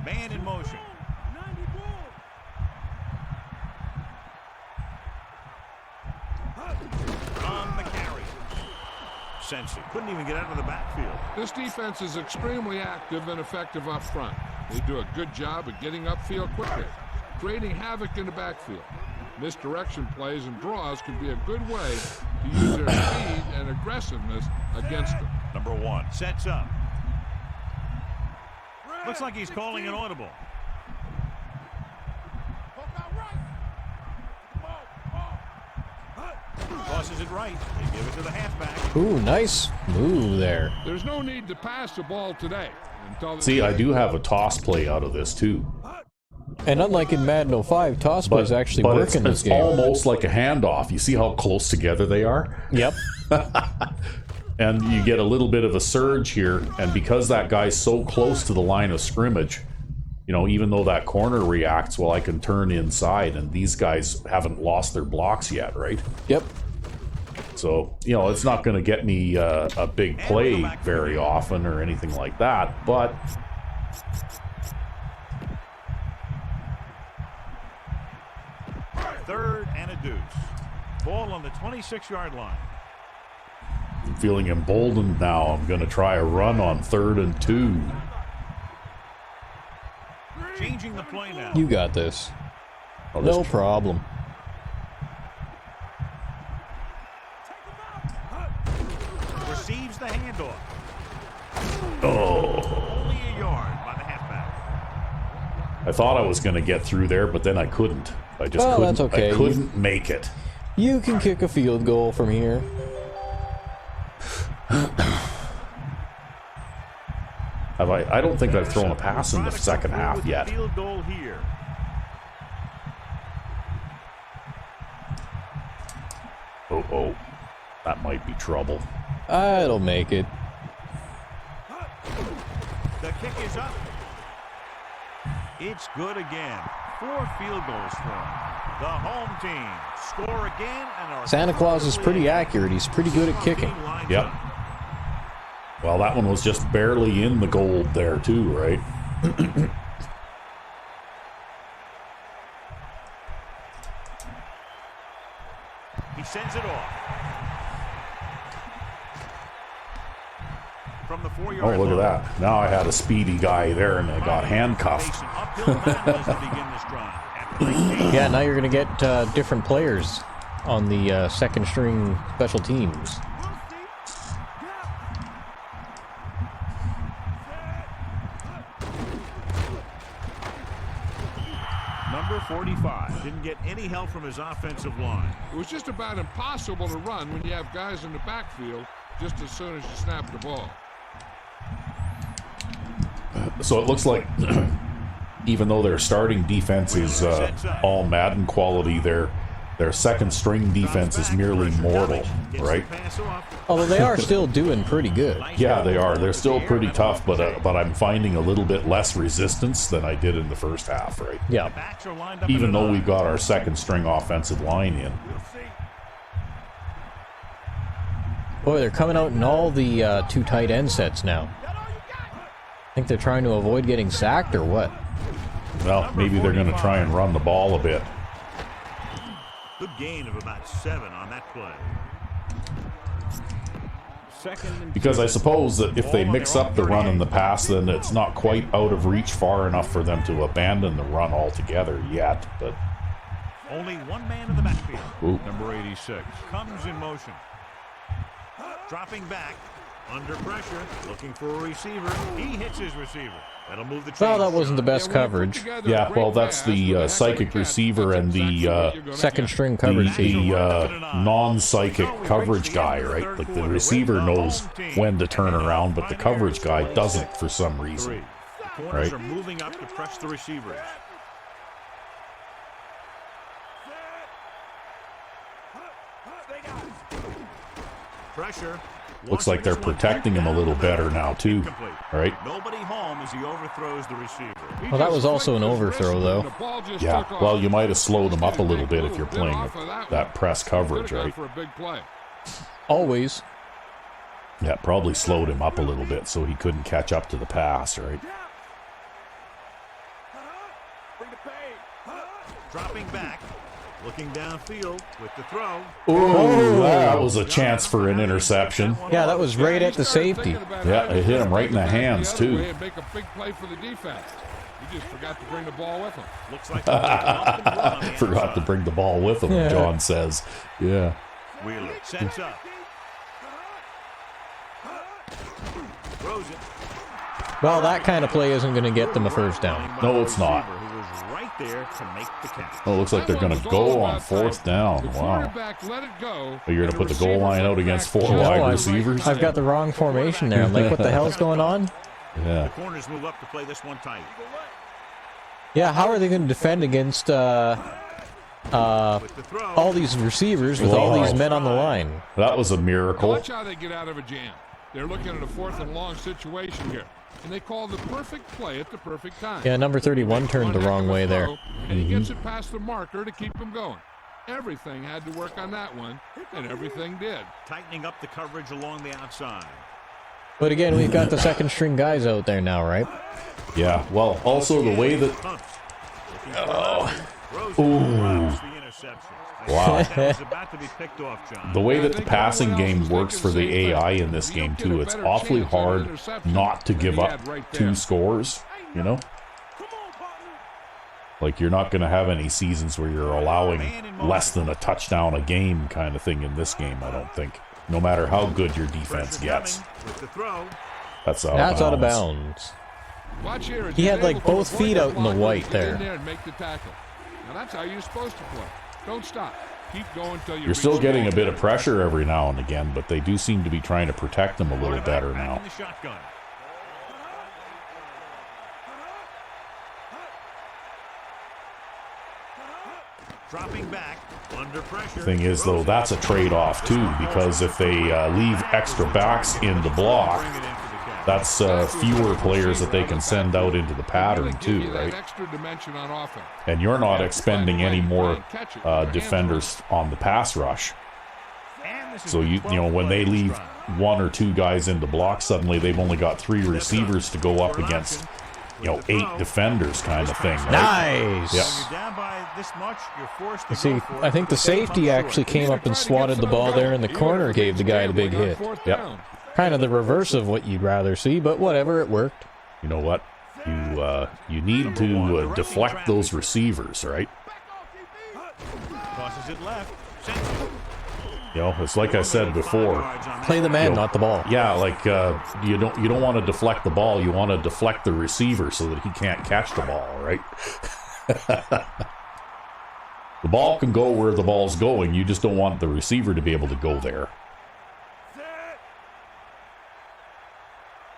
C: Man in motion. On the carry. Sensi couldn't even get out of the backfield.
D: This defense is extremely active and effective up front. They do a good job of getting upfield quickly, creating havoc in the backfield. Misdirection plays and draws can be a good way to use their speed and aggressiveness against them.
C: Number 1 sets up. Looks like he's calling an audible. Tosses it right. They give it to the halfback.
A: Ooh, nice move there.
D: There's no need to pass the ball today.
B: See, I do have a toss play out of this too.
A: And unlike in Madden 05, toss play is actually
B: but
A: working this
B: it's
A: game.
B: almost like a handoff. You see how close together they are?
A: Yep.
B: And you get a little bit of a surge here, and because that guy's so close to the line of scrimmage, you know, even though that corner reacts, well, I can turn inside, and these guys haven't lost their blocks yet, right?
A: Yep.
B: So, you know, it's not going to get me a big play very often or anything like that, but...
C: Third and a deuce. Ball on the 26-yard line.
B: I'm feeling emboldened now. I'm going to try a run on 3rd and 2.
C: Changing the play now.
A: You got this.
B: I'll
A: No
B: just
A: problem.
C: Receives the handoff.
B: Oh.
C: Only a yard by the halfback.
B: I thought I was going to get through there, but then I couldn't. I just
A: Well,
B: couldn't.
A: that's okay.
B: I couldn't make it.
A: You can kick a field goal from here.
B: I don't think I've thrown a pass in the second half yet.
C: Field goal here.
B: Oh, that might be trouble.
A: I'll make it.
C: The kick is up. It's good again. 4 field goals for him. The home team score again and are
A: Santa Claus is pretty accurate. He's pretty good at kicking.
B: Yep. Well, that one was just barely in the gold there too, right?
C: He sends it off. from the 4-yard
B: Oh, look
C: line.
B: at that. Now I had a speedy guy there and I got handcuffed.
C: Facing uphill battle as they begin this drive. After they
A: Yeah, now you're going to get different players on the second string special teams.
C: Number 45 didn't get any help from his offensive line.
D: It was just about impossible to run when you have guys in the backfield just as soon as you snap the ball.
B: So it looks like even though their starting defense is all Madden quality, their second string defense is merely mortal, right?
A: Although they are still doing pretty good.
B: Yeah, they are. They're still pretty tough, but I'm finding a little bit less resistance than I did in the first half, right?
A: Yeah.
B: Even though we've got our second string offensive line in.
A: Boy, they're coming out in all the two tight end sets now. I think they're trying to avoid getting sacked or what?
B: Well, maybe they're going to try and run the ball a bit.
C: Good gain of about 7 on that play.
B: Because I suppose that if they mix up the run and the pass, then it's not quite out of reach far enough for them to abandon the run altogether yet. But
C: only one man in the backfield.
B: Ooh.
C: Number 86 comes in motion. Dropping back, under pressure, looking for a receiver. He hits his receiver. That'll move the chains.
A: Well, that wasn't the best coverage.
B: Yeah, well, that's the psychic receiver and the
A: Second string coverage.
B: non-psychic coverage guy, right? Like the receiver knows when to turn around, but the coverage guy doesn't for some reason.
C: The corners are moving up to press the receivers. Pressure.
B: Looks like they're protecting him a little better now too, right?
C: Nobody home as he overthrows the receiver.
A: Well, that was also an overthrow, though.
B: Yeah, well, you might have slowed him up a little bit if you're playing that press coverage, right?
A: Always.
B: Yeah, probably slowed him up a little bit so he couldn't catch up to the pass, right?
C: Dropping back, looking downfield with the throw.
B: Ooh, that was a chance for an interception.
A: Yeah, that was right at the safety.
B: Yeah, it hit him right in the hands, too.
D: Make a big play for the defense. He just forgot to bring the ball with him.
C: Looks like a
B: Forgot to bring the ball with him, John says. Yeah.
C: Wheeler sets up. Throws it.
A: Well, that kind of play isn't going to get them a first down.
B: No, it's not.
C: Who was right there to make the catch.
B: Oh, it looks like they're going to go on fourth down. Wow. You're going to put the goal line out against 4 wide receivers?
A: I've got the wrong formation there. I'm like, what the hell's going on?
B: Yeah.
C: The corners move up to play this one tight.
A: Yeah, how are they going to defend against all these receivers with all these men on the line?
B: That was a miracle.
D: Watch how they get out of a jam. They're looking at a 4th and long situation here. And they call the perfect play at the perfect time.
A: Yeah, number 31 turned the wrong way there.
D: And he gets it past the marker to keep him going. Everything had to work on that one, and everything did.
C: Tightening up the coverage along the outside.
A: But again, we've got the second string guys out there now, right?
B: Yeah, well, also the way that... Wow. The way that the passing game works for the AI in this game, too, it's awfully hard not to give up 2 scores, you know? Like, you're not going to have any seasons where you're allowing less than a touchdown a game kind of thing in this game, I don't think. No matter how good your defense gets. That's out of bounds.
A: He had, like, both feet out in the white there.
D: Now that's how you're supposed to play. Don't stop. Keep going till
B: you're still getting a bit of pressure every now and again, but they do seem to be trying to protect them a little better now.
C: Dropping back under pressure.
B: Thing is, though, that's a trade-off too, because if they leave extra backs in the block, that's fewer players that they can send out into the pattern too, right? And you're not expending any more defenders on the pass rush. So you know when they leave 1 or 2 guys into block, suddenly they've only got 3 receivers to go up against, 8 defenders, kind of thing. Right?
A: Nice.
B: Yep.
A: See, I think the safety actually came up and swatted the ball there, and the corner gave the guy the big hit.
B: Yep.
A: Kind of the reverse of what you'd rather see, but whatever, it worked.
B: You know what? You need to deflect those receivers, right?
C: Tosses it left. Sends it.
B: You know, it's like I said before.
A: Play the man, not the ball.
B: Yeah, like you don't want to deflect the ball. You want to deflect the receiver so that he can't catch the ball, right? The ball can go where the ball's going. You just don't want the receiver to be able to go there.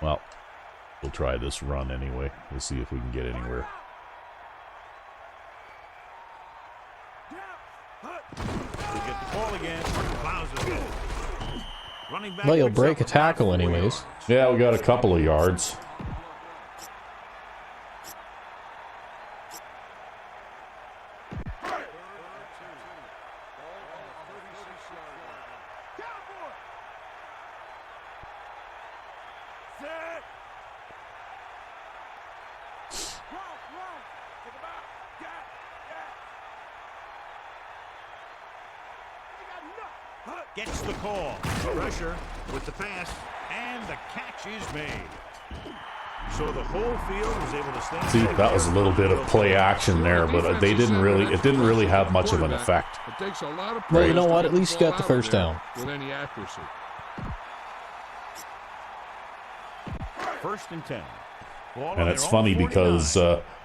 B: Well, we'll try this run anyway. We'll see if we can get anywhere.
C: We get the ball again. Plows it in. Running back
A: Well, you'll
C: picks
A: break
C: up
A: a tackle
C: about 4
A: anyways.
C: yards.
B: Yeah, we got a couple of yards.
C: Gets the call. Pressure with the pass, and the catch is made. So the whole field was able to stand.
B: See, that was a little bit of play action there, but they didn't really. It didn't really have much of an effect.
D: It takes a lot of
A: Well, you know
D: pressure
A: what?
D: to
A: At
D: get
A: least you
D: ball
A: got the
D: out
A: first
D: there
A: down.
D: with any accuracy.
C: 1st and 10. Ball
B: And
C: on
B: it's
C: their
B: funny
C: own 49.
B: because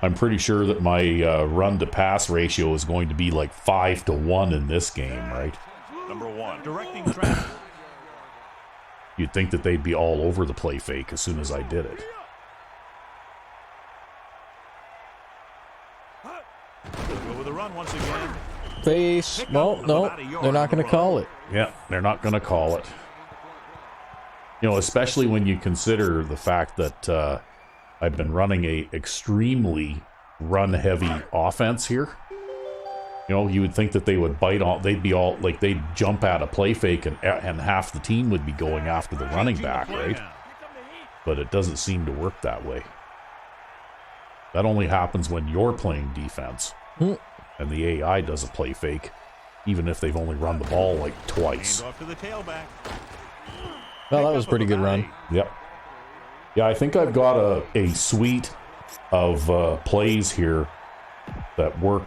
B: I'm pretty sure that my run-to-pass ratio is going to be like 5-1 in this game, right?
C: Number 1, directing traffic.
B: You'd think that they'd be all over the play fake as soon as I did it.
C: Go with the run once again.
A: Face. Well, no, they're not going to call it.
B: Yeah, they're not going to call it. You know, especially when you consider the fact that I've been running a extremely run-heavy offense here. You know, you would think that they would bite on. They'd be all like they'd jump at a play fake, and half the team would be going after the running back, right? But it doesn't seem to work that way. That only happens when you're playing defense, and the AI does a play fake, even if they've only run the ball like twice.
C: Hand off to the tailback.
A: Well, that was a pretty good run.
B: Yep. Yeah, I think I've got a suite of plays here that work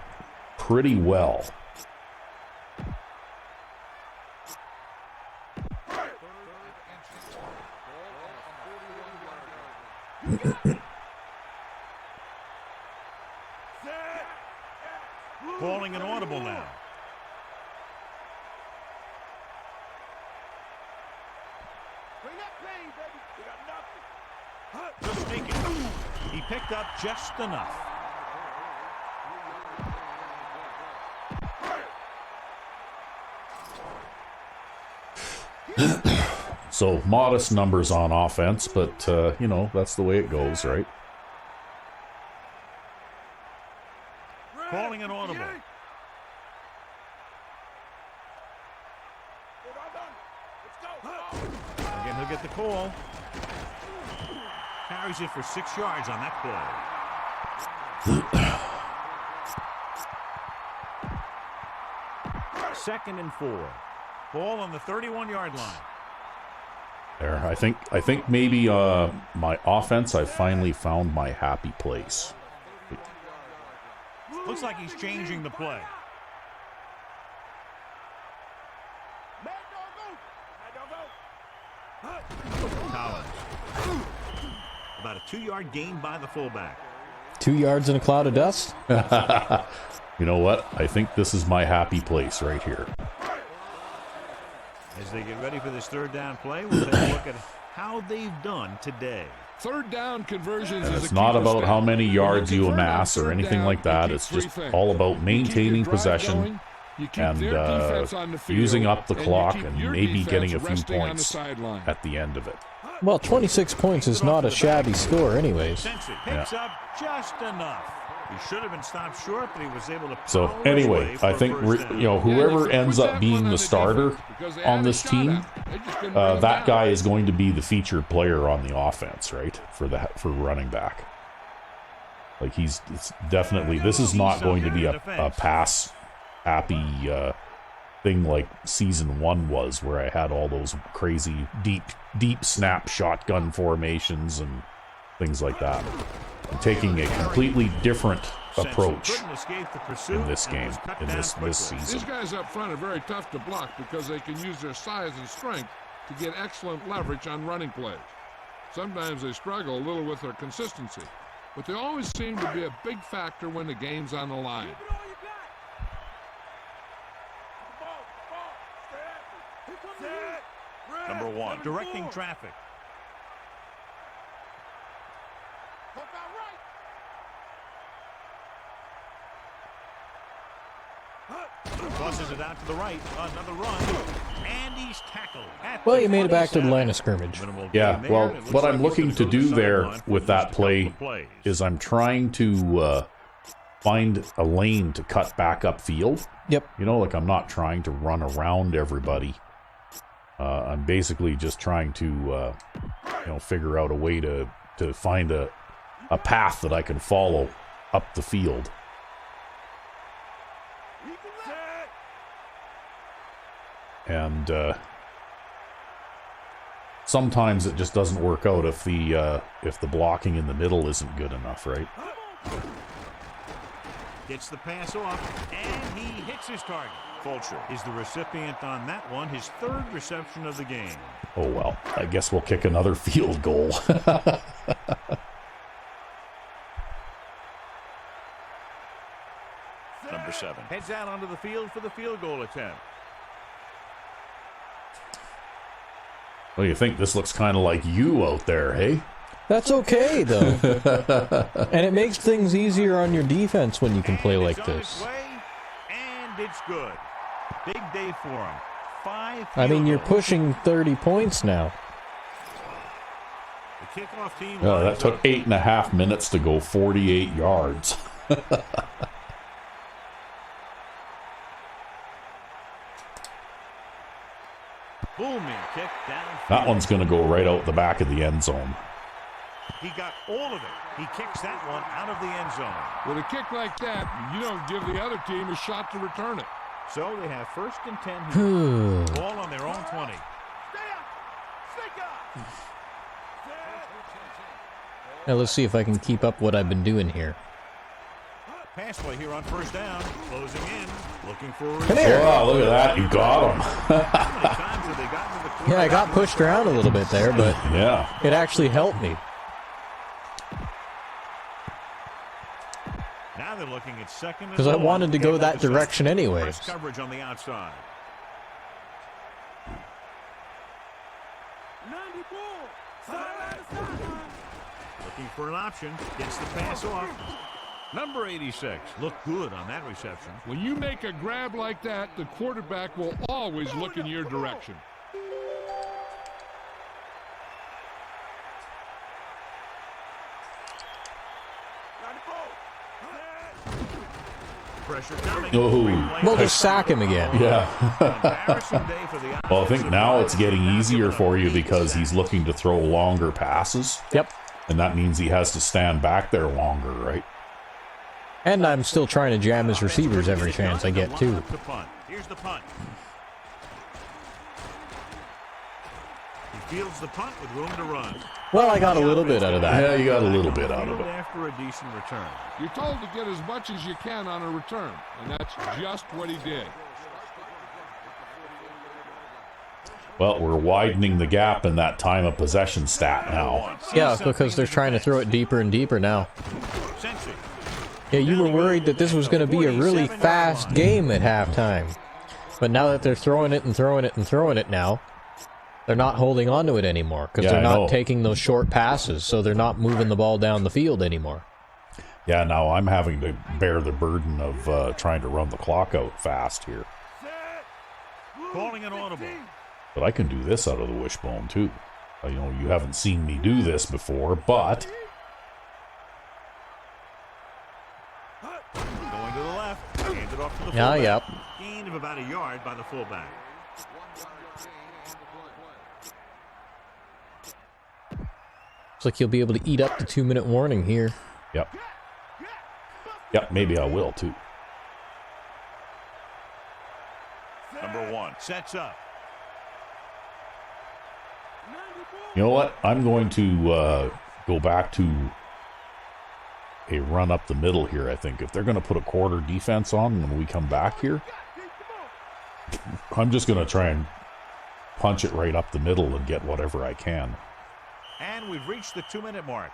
B: pretty well.
C: Calling an audible now. Just sneaking. He picked up just enough.
B: So modest numbers on offense, but you know, that's the way it goes, right?
C: Calling an audible. Again, he'll get the call. Carries it for 6 yards on that play. 2nd and 4. Ball on the 31-yard line.
B: There, I think maybe my offense, I finally found my happy place.
C: Looks like he's changing the play. Collins. About a 2-yard gain by the fullback.
A: 2 yards in a cloud of dust?
B: You know what? I think this is my happy place right here.
C: As they get ready for this 3rd down play, we'll take a look at how they've done today.
D: 3rd down conversions
B: And
D: is
B: it's
D: a
B: not
D: key
B: about
D: stat.
B: how many
D: When
B: yards you
D: convert on
B: amass or
D: 3rd
B: anything
D: down,
B: like that.
D: you
B: It's
D: keep
B: just
D: three things.
B: all about
D: You keep
B: maintaining
D: your drive
B: possession
D: going, you keep
B: and
D: their defense on the field,
B: using up the
D: and you
B: clock
D: keep
B: and
D: your
B: maybe
D: defense
B: getting a few
D: resting on the
B: points
D: sideline.
B: at the end of it.
A: Well, 26 points is not a shabby score anyways.
C: Since it picks up just enough. He should have been stopped short, but he was able to
B: So
C: power his
B: anyway,
C: way for
B: I
C: a
B: think
C: first down.
B: you know, whoever
D: Yeah,
B: ends
D: put
B: up
D: that
B: being
D: one
B: the
D: on
B: starter
D: defense because they
B: on
D: had
B: this
D: a shot
B: team,
D: at it. They just couldn't bring it
B: that
D: down.
B: guy is going to be the featured player on the offense, right? For running back. Like it's definitely, this is not going to be a pass happy thing like Season 1 was, where I had all those crazy deep snap shotgun formations and things like that. I'm taking a completely different approach in this game, in this season.
D: These guys up front are very tough to block because they can use their size and strength to get excellent leverage on running plays. Sometimes they struggle a little with their consistency, but they always seem to be a big factor when the game's on the line.
C: Number 1, directing traffic. Tosses it out to the right. Another run. And he's tackled.
A: Well, you made it back to the line of scrimmage.
B: Yeah, well, what I'm looking to do there with that play is I'm trying to find a lane to cut back upfield.
A: Yep.
B: You know, like I'm not trying to run around everybody. I'm basically just trying to, you know, figure out a way to find a path that I can follow up the field. And sometimes it just doesn't work out if the blocking in the middle isn't good enough, right?
C: Gets the pass off, and he hits his target. Fulcher is the recipient on that one, his 3rd reception of the game.
B: Oh, well, I guess we'll kick another field goal.
C: Number 7 heads out onto the field for the field goal attempt.
B: Well, you think this looks kind of like you out there, hey?
A: That's okay, though. And it makes things easier on your defense when you can play like this.
C: And it's good. Big day for him. 5
A: I mean, you're
C: field goals.
A: pushing 30 points now.
C: The kickoff team.
B: Oh, that took 8.5 minutes to go 48 yards.
C: Booming kick down.
B: That one's going to go right out the back of the end zone.
C: He got all of it. He kicks that one out of the end zone.
D: With a kick like that, you don't give the other team a shot to return it.
C: So they have 1st and 10 here. Ball on their own 20.
A: Now let's see if I can keep up what I've been doing here.
C: Pass play here on 1st down. Closing in. Looking for a
A: Come here.
B: Wow, look at that. You got him.
C: How many times have they gotten to the quarterback?
A: Yeah, I got pushed around a little bit there, but
B: Yeah.
A: it actually helped me.
C: Now they're looking at 2nd and
A: Because I
C: goal.
A: wanted to go that direction anyways.
C: Press coverage on the outside.
E: 94. Sideline to sideline.
C: Looking for an option. Gets the pass off. Number 86. Looked good on that reception.
D: When you make a grab like that, the quarterback will always look in your direction.
C: Pressure coming.
B: Oh.
A: We'll just sack him again.
B: Yeah.
C: Embarrassing day for the
B: Well, I think now it's getting easier for you because he's looking to throw longer passes.
A: Yep.
B: And that means he has to stand back there longer, right?
A: And I'm still trying to jam his receivers every chance I get, too.
C: Here's the punt. He fields the punt with room to run.
A: Well, I got a little bit out of that.
B: Yeah, you got a little bit out of it.
C: After a decent return.
D: You're told to get as much as you can on a return, and that's just what he did.
B: Well, we're widening the gap in that time of possession stat now.
A: Yeah, because they're trying to throw it deeper and deeper now.
C: Sensi.
A: Yeah, you were worried that this was going to be a really fast game at halftime. But now that they're throwing it and throwing it and throwing it now, they're not holding on to it anymore because
B: Yeah,
A: they're
B: I know.
A: not taking those short passes, so they're not moving the ball down the field anymore.
B: Yeah, now I'm having to bear the burden of trying to run the clock out fast here.
C: Calling an audible.
B: But I can do this out of the wishbone, too. You know, you haven't seen me do this before, but...
C: Going to the left. Hand it off to the
A: Yeah,
C: fullback.
A: yep.
C: Gain of about a yard by the fullback.
A: Looks like you'll be able to eat up the 2-minute warning here.
B: Yep. Yep, maybe I will, too.
C: Number Sets up.
B: You know what? I'm going to go back to a run up the middle here, I think. If they're going to put a quarter defense on when we come back here, I'm just going to try and punch it right up the middle and get whatever I can.
C: And we've reached the 2-minute mark.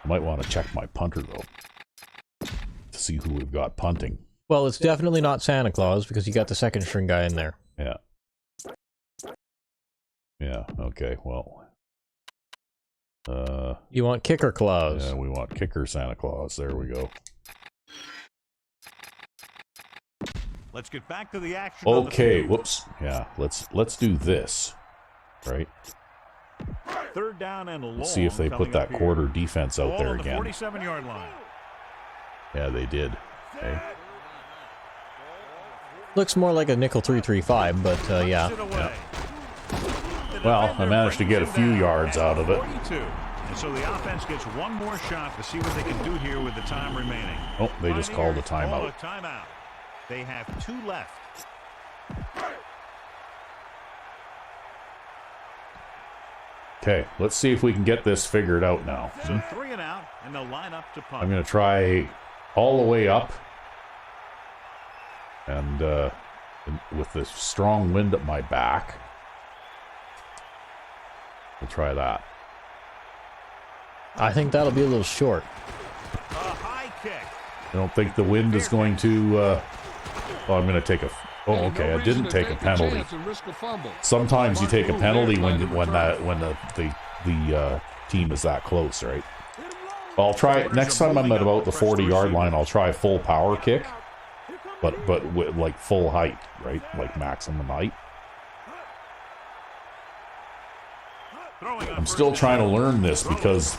B: I might want to check my punter, though, to see who we've got punting.
A: Well, it's definitely not Santa Claus because you got the second string guy in there.
B: Yeah. Yeah, okay, well.
A: You want Kicker Claus.
B: Yeah, we want Kicker Santa Claus. There we go.
C: Let's get back to the action.
B: Okay, whoops. Yeah, let's do this. Right?
C: Third down and long.
B: Let's see if they put that quarter defense out there again.
C: 47-yard line.
B: Yeah, they did. Okay.
A: Looks more like a nickel 3-3-5, but yeah.
B: Well, I managed to get a few yards out of it.
C: 42. And so the offense gets one more shot to see what they can do here with the time remaining.
B: Oh, they just called a timeout.
C: Timeout. They have 2 left.
B: Okay, let's see if we can get this figured out now.
C: So 3 and out, and they'll line up to punt.
B: I'm going to try all the way up. And with this strong wind at my back, we'll try that.
A: I think that'll be a little short.
C: A high kick.
B: I don't think the wind is going to... oh, I'm going to take a... Oh, okay, I didn't take a penalty. Sometimes you take a penalty when the team is that close, right? I'll try... Next time I'm at about the 40-yard line, I'll try a full power kick. But with, like, full height, right? Like maximum height. I'm still trying to learn this because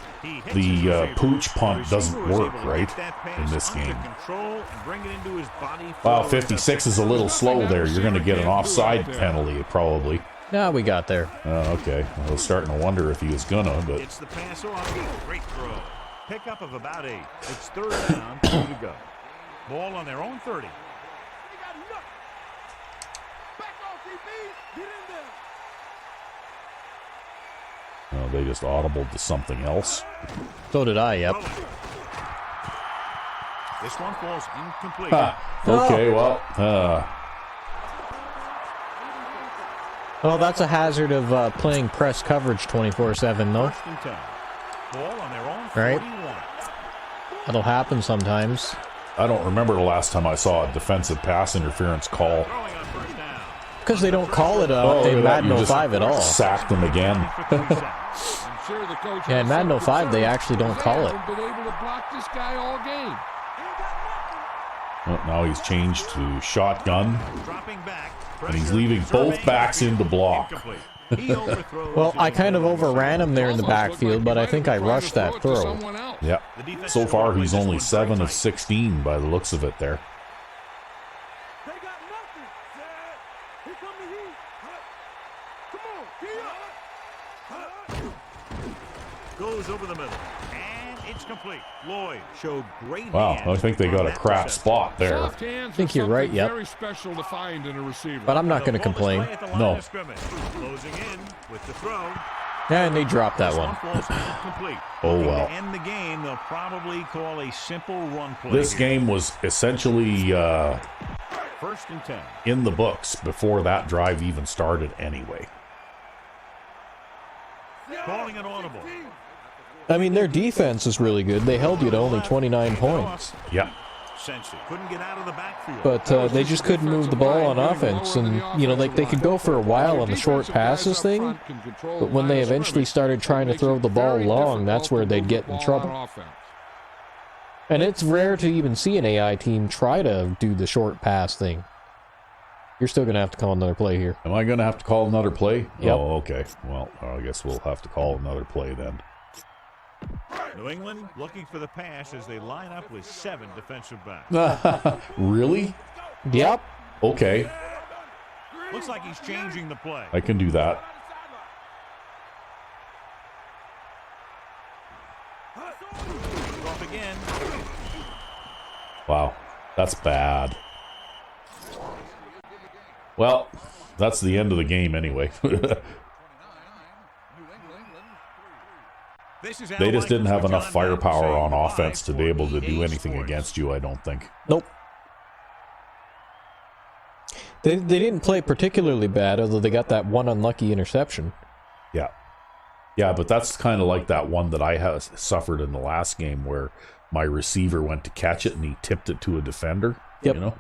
B: the pooch punt doesn't work, right, in this game. Wow, 56 is a little slow there. You're going to get an offside penalty, probably.
A: Yeah, we got there.
B: Okay. I was starting to wonder if he was gonna, but...
C: It's the pass off. Great throw. Pickup of about 8. It's third down, 2 to go. Ball on their own 30.
B: They just audibled to something else.
A: So did I, yep.
C: This one falls incomplete.
B: Okay, well.
A: Well, that's a hazard of playing press coverage 24/7, though.
C: First and 10. Ball on their own 41.
A: Right? That'll happen sometimes.
B: I don't remember the last time I saw a defensive pass interference call.
C: Throwing on first down.
A: Because they don't call it in Madden 05 at all.
B: Sacked them again.
A: Yeah, in Madden 05, they actually don't call it.
B: Well, now he's changed to shotgun,
C: Dropping back.
B: and he's leaving both backs in the block.
A: Well, I kind of overran him there in the backfield, but I think I rushed that throw.
B: Yeah. So far, he's only 7 of 16 by the looks of it there.
C: Goes over the middle, and it's complete. Lloyd showed great.
B: Wow, I think they got a crap spot there.
A: I think you're right, yep. But I'm not going to complain.
B: No.
C: Closing in with the throw.
A: Yeah, and they dropped that one.
B: Oh, well.
C: To end the game, they'll probably call a simple run play.
B: This game was essentially
C: First and 10.
B: in the books before that drive even started anyway.
C: Calling an audible.
A: I mean, their defense is really good. They held you to only 29 points.
B: Yeah.
C: Couldn't get out of the backfield.
A: But they just couldn't move the ball on offense. And, you know, like they could go for a while on the short passes thing. But when they eventually started trying to throw the ball long, that's where they'd get in trouble. And it's rare to even see an AI team try to do the short pass thing. You're still going to have to call another play here.
B: Am I going to have to call another play?
A: Yep.
B: Oh, okay. Well, I guess we'll have to call another play then.
C: New England looking for the pass as they line up with 7 defensive backs.
B: Really?
A: Yep.
B: Okay.
C: Looks like he's changing the play.
B: I can do that.
C: Off again.
B: Wow. That's bad. Well, that's the end of the game anyway. They just didn't have enough firepower on offense to be able to do anything against you, I don't think.
A: Nope. They didn't play particularly bad, although they got that one unlucky interception.
B: Yeah. Yeah, but that's kind of like that one that I suffered in the last game where my receiver went to catch it and he tipped it to a defender.
A: Yep.
B: You know?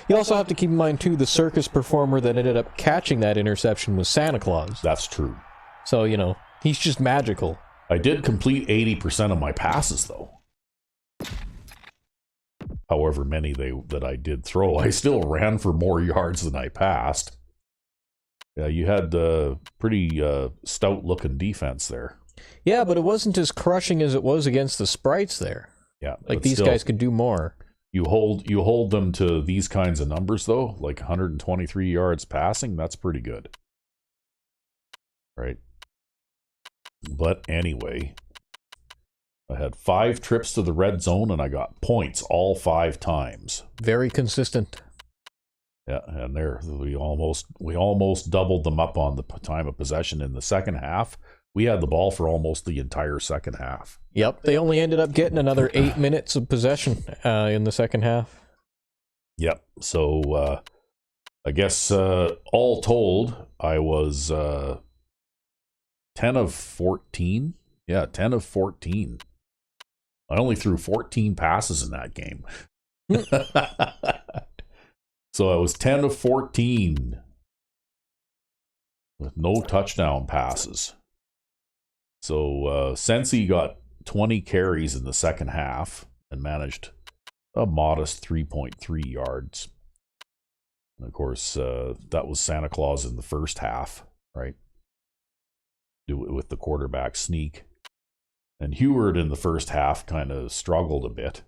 A: You also have to keep in mind, too, the circus performer that ended up catching that interception was Santa Claus.
B: That's true.
A: So, you know, he's just magical.
B: I did complete 80% of my passes, though. However many that I did throw, I still ran for more yards than I passed. Yeah, you had a pretty stout-looking defense there.
A: Yeah, but it wasn't as crushing as it was against the Sprites there.
B: Yeah,
A: like these guys could do more.
B: You hold them to these kinds of numbers, though, like 123 yards passing. That's pretty good, right? But anyway, I had 5 trips to the red zone, and I got points all 5 times.
A: Very consistent.
B: Yeah, and we almost doubled them up on the time of possession in the second half. We had the ball for almost the entire second half.
A: Yep, they only ended up getting another 8 minutes of possession in the second half.
B: Yep, so I guess all told, I was 10 of 14. Yeah, 10 of 14. I only threw 14 passes in that game. So I was 10 of 14 with no touchdown passes. So Sensi got 20 carries in the second half and managed a modest 3.3 yards. And of course, that was Santa Claus in the first half, right? Do it with the quarterback sneak. And Heward in the first half kind of struggled a bit.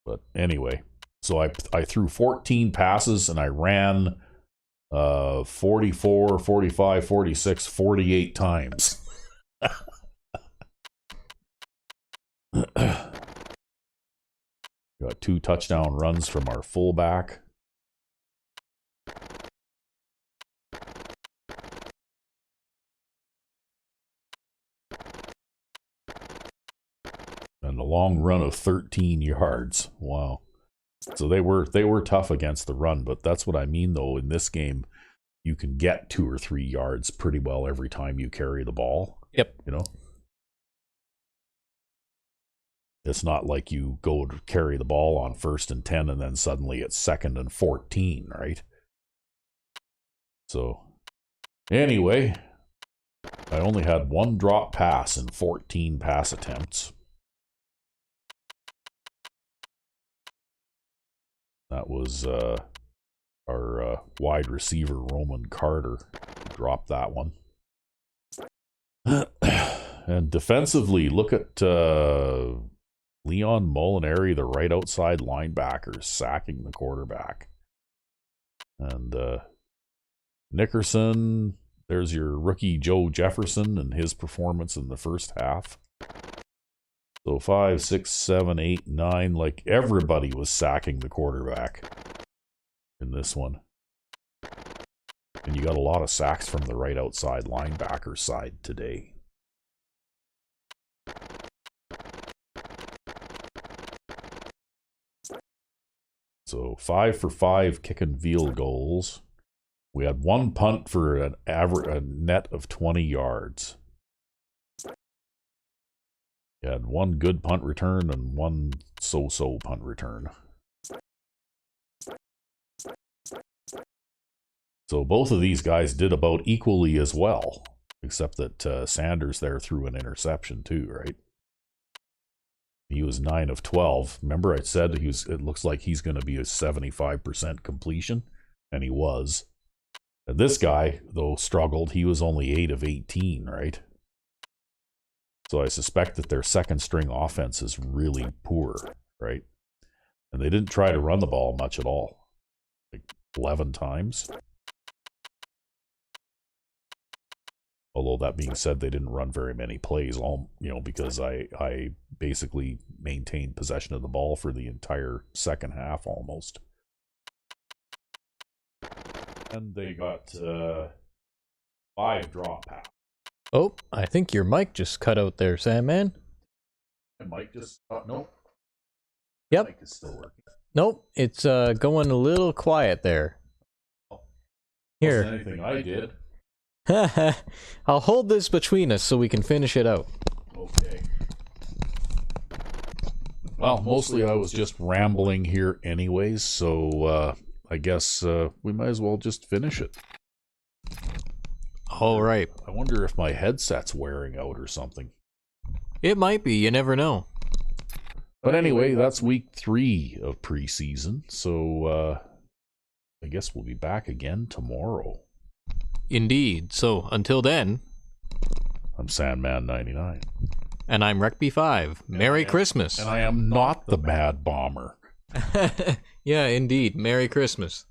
B: But anyway, so I threw 14 passes and I ran 44, 45, 46, 48 times. Got 2 touchdown runs from our fullback. And a long run of 13 yards. Wow. So they were tough against the run, but that's what I mean, though. In this game, you can get 2 or 3 yards pretty well every time you carry the ball.
A: Yep.
B: You know? It's not like you go to carry the ball on 1st and 10 and then suddenly it's 2nd and 14, right? So, anyway, I only had 1 drop pass in 14 pass attempts. That was our wide receiver, Roman Carter, who dropped that one. And defensively, look at Leon Molinari, the right outside linebacker, sacking the quarterback. And Nickerson, there's your rookie Joe Jefferson and his performance in the first half. So 5, 6, 7, 8, 9, like everybody was sacking the quarterback in this one. And you got a lot of sacks from the right outside linebacker side today. So 5 for 5 kicking field goals. We had 1 punt for a net of 20 yards. You had 1 good punt return and 1 so-so punt return. So both of these guys did about equally as well, except that Sanders there threw an interception too, right? He was 9 of 12. Remember I said it looks like he's going to be a 75% completion, and he was. And this guy, though, struggled. He was only 8 of 18, right? So I suspect that their second string offense is really poor, right? And they didn't try to run the ball much at all. Like 11 times. Although that being said, they didn't run very many plays, because I basically maintained possession of the ball for the entire second half almost. And they got 5 drop passes.
A: Oh, I think your mic just cut out there, Sandman.
B: My mic just nope.
A: Yep.
B: Mic is still working.
A: Nope, it's going a little quiet there. Here.
B: Wasn't anything I did.
A: I'll hold this between us so we can finish it out.
B: Okay. Well, mostly I was just rambling here anyways, so I guess we might as well just finish it.
A: All right.
B: I wonder if my headset's wearing out or something.
A: It might be, you never know.
B: But anyway, that's week 3 of preseason, so I guess we'll be back again tomorrow.
A: Indeed. So, until then...
B: I'm Sandman99.
A: And I'm Rec-B5. Merry Christmas.
B: And I am not the Mad Bomber.
A: Yeah, indeed. Merry Christmas.